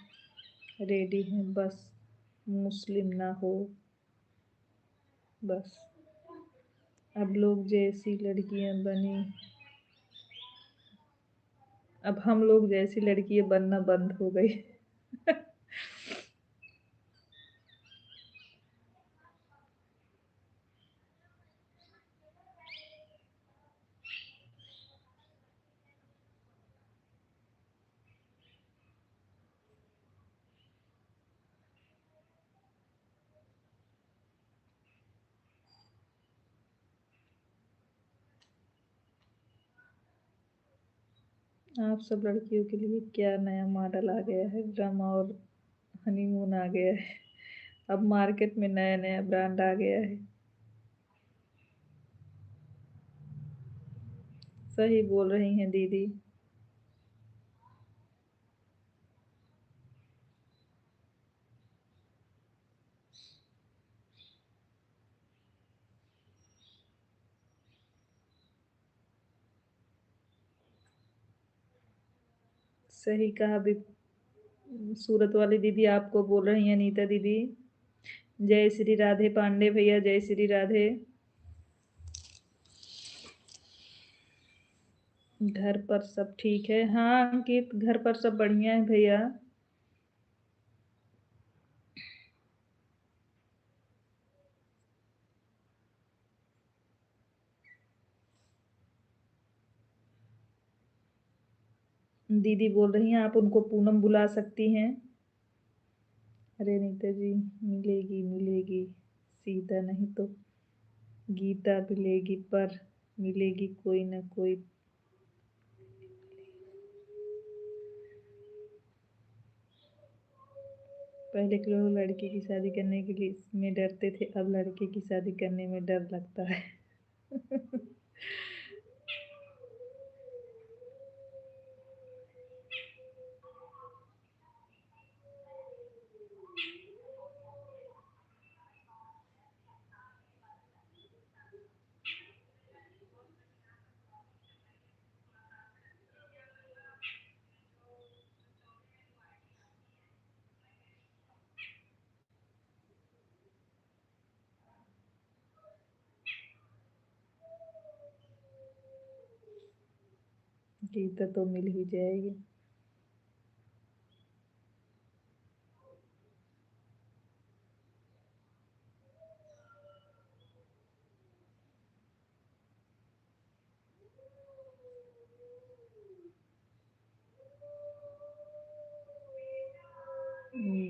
रेडी हैं, बस मुस्लिम ना हो बस। अब हम लोग जैसी लड़कियां बनना बंद हो गई। आप सब लड़कियों के लिए क्या नया मॉडल आ गया है, ड्रामा और हनीमून आ गया है। अब मार्केट में नया नया ब्रांड आ गया है। सही बोल रही हैं दीदी। सही कहा भी। सूरत वाली दीदी आपको बोल रही हैं, नीता दीदी। जय श्री राधे पांडे भैया, जय श्री राधे। घर पर सब ठीक है? हाँ अंकित, घर पर सब बढ़िया है भैया। दीदी बोल रही हैं आप उनको पूनम बुला सकती हैं। अरे नीता जी, मिलेगी मिलेगी, सीधा नहीं तो गीता मिलेगी, पर मिलेगी कोई ना कोई। पहले के लोग लड़की की शादी करने के लिए में डरते थे, अब लड़के की शादी करने में डर लगता है। गीता तो मिल ही जाएगी।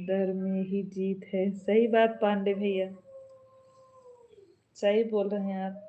डर में ही जीत है। सही बात पांडे भैया, सही बोल रहे हैं आप।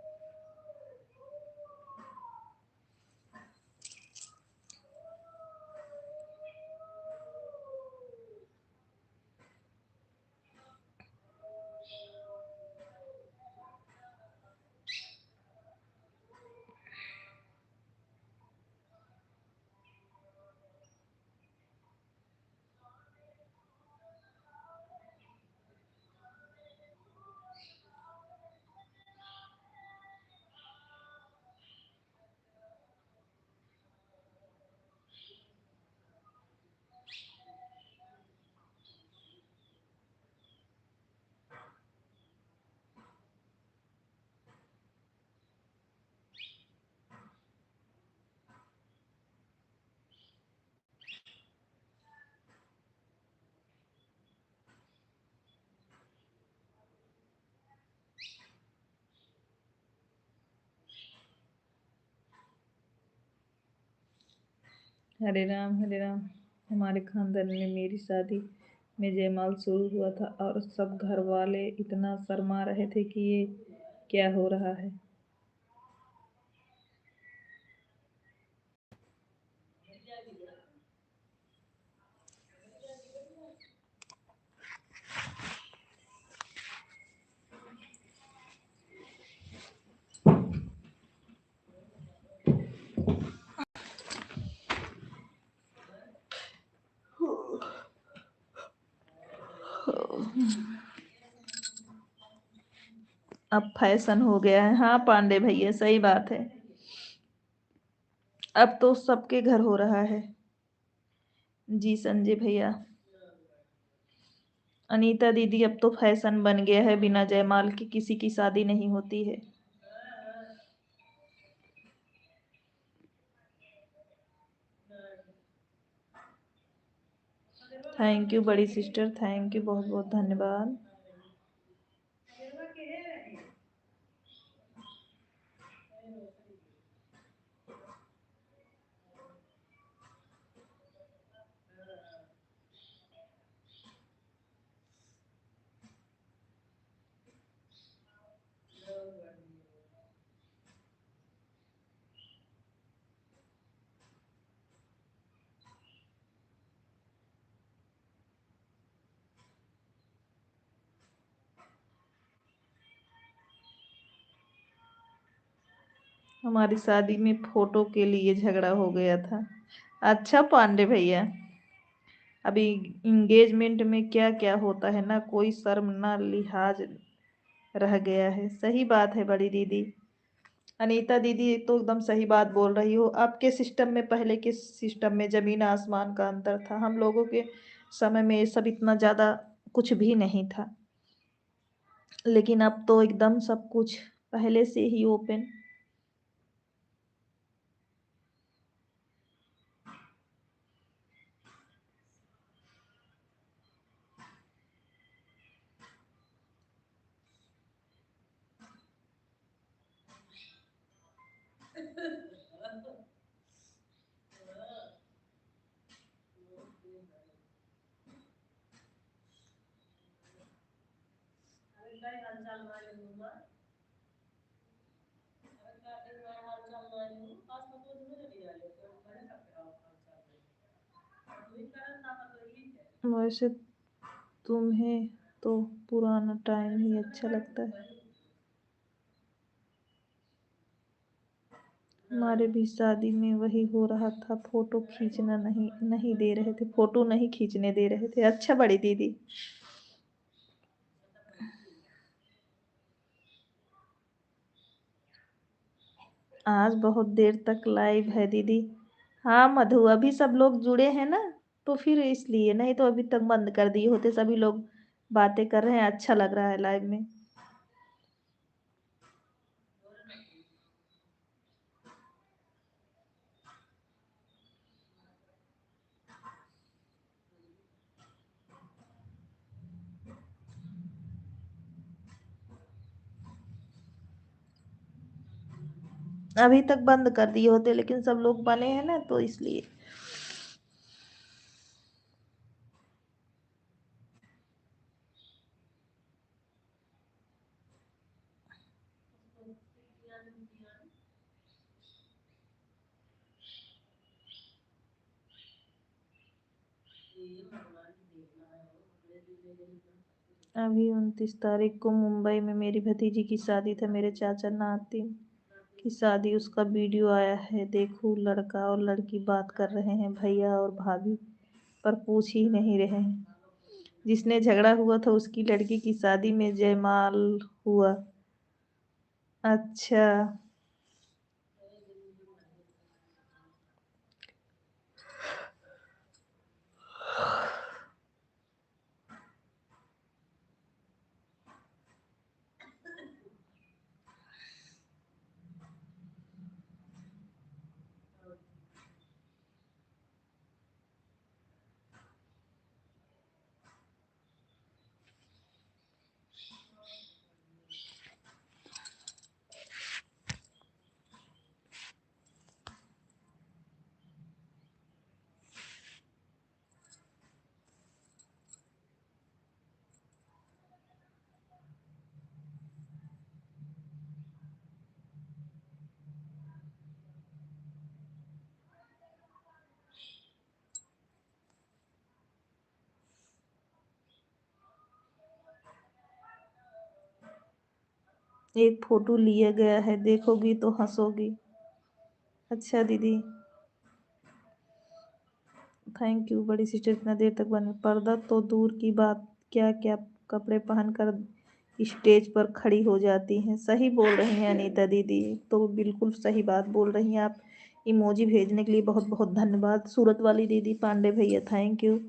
हरे राम हरे राम। हमारे खानदान में मेरी शादी में जयमाल शुरू हुआ था और सब घर वाले इतना शर्मा रहे थे कि ये क्या हो रहा है। अब फैशन हो गया है। हाँ पांडे भैया, सही बात है। अब तो सबके घर हो रहा है। जी संजय भैया। अनीता दीदी, अब तो फैशन बन गया है, बिना जयमाल के किसी की शादी नहीं होती है। थैंक यू बड़ी सिस्टर, थैंक यू, बहुत बहुत धन्यवाद। हमारी शादी में फोटो के लिए झगड़ा हो गया था। अच्छा पांडे भैया, अभी इंगेजमेंट में क्या क्या होता है ना, कोई शर्म ना लिहाज रह गया है। सही बात है बड़ी दीदी। अनीता दीदी तो एकदम सही बात बोल रही हो। आपके सिस्टम में, पहले के सिस्टम में जमीन आसमान का अंतर था। हम लोगों के समय में ये सब इतना ज़्यादा कुछ भी नहीं था, लेकिन अब तो एकदम सब कुछ पहले से ही ओपन। वैसे तुम्हें तो पुराना टाइम ही अच्छा लगता है। हमारे भी शादी में वही हो रहा था, फोटो खींचना नहीं नहीं दे रहे थे, फोटो नहीं खींचने दे रहे थे। अच्छा बड़ी दीदी, आज बहुत देर तक लाइव है दीदी। हाँ मधु, अभी सब लोग जुड़े हैं ना, तो फिर इसलिए, नहीं तो अभी तक बंद कर दिए होते। सभी लोग बातें कर रहे हैं, अच्छा लग रहा है लाइव में। अभी तक बंद कर दिए होते, लेकिन सब लोग बने हैं ना, तो इसलिए। अभी 29 तारीख को मुंबई में मेरी भतीजी की शादी था। मेरे चाचा नातिन की शादी, उसका वीडियो आया है, देखो। लड़का और लड़की बात कर रहे हैं, भैया और भाभी, पर पूछ ही नहीं रहे हैं। जिसने झगड़ा हुआ था उसकी लड़की की शादी में जयमाल हुआ। अच्छा। एक फोटो लिया गया है, देखोगी तो हंसोगी। अच्छा दीदी, थैंक यू। बड़ी सिस्टर इतना देर तक बने, पर्दा तो दूर की बात, क्या क्या कपड़े पहनकर स्टेज पर खड़ी हो जाती हैं। सही बोल रही हैं अनीता दीदी, तो बिल्कुल सही बात बोल रही हैं आप। इमोजी भेजने के लिए बहुत बहुत धन्यवाद। सूरत वाली दीदी, पांडे भैया, थैंक यू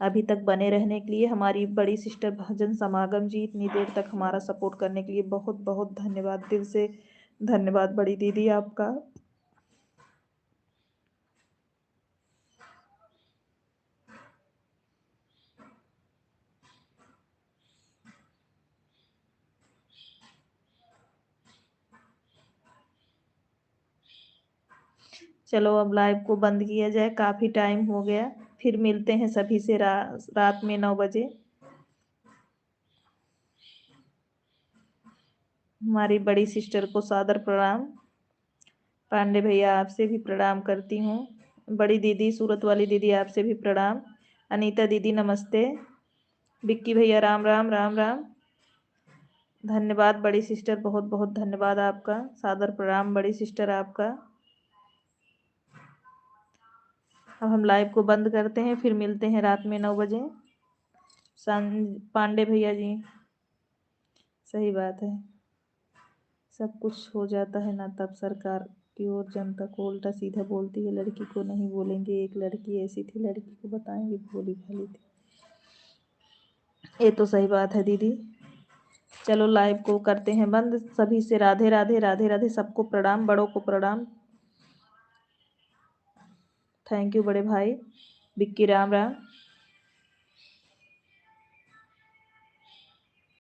अभी तक बने रहने के लिए। हमारी बड़ी सिस्टर भजन समागम जी, इतनी देर तक हमारा सपोर्ट करने के लिए बहुत बहुत धन्यवाद, दिल से धन्यवाद बड़ी दीदी आपका। चलो अब लाइव को बंद किया जाए, काफ़ी टाइम हो गया। फिर मिलते हैं सभी से रात में 9 बजे। हमारी बड़ी सिस्टर को सादर प्रणाम। पांडे भैया आपसे भी प्रणाम करती हूँ। बड़ी दीदी, सूरत वाली दीदी, आपसे भी प्रणाम। अनीता दीदी नमस्ते। विक्की भैया राम राम राम राम। धन्यवाद बड़ी सिस्टर, बहुत बहुत धन्यवाद आपका। सादर प्रणाम बड़ी सिस्टर आपका। अब हम लाइव को बंद करते हैं, फिर मिलते हैं रात में 9 बजे। पांडे भैया जी, सही बात है। सब कुछ हो जाता है ना, तब सरकार की ओर जनता को उल्टा सीधा बोलती है। लड़की को नहीं बोलेंगे, एक लड़की ऐसी थी, लड़की को बताएंगे भोली भाली थी। ये तो सही बात है दीदी। चलो लाइव को करते हैं बंद। सभी से राधे राधे राधे राधे, सबको प्रणाम, बड़ों को प्रणाम। थैंक यू बड़े भाई। विक्की राम राम।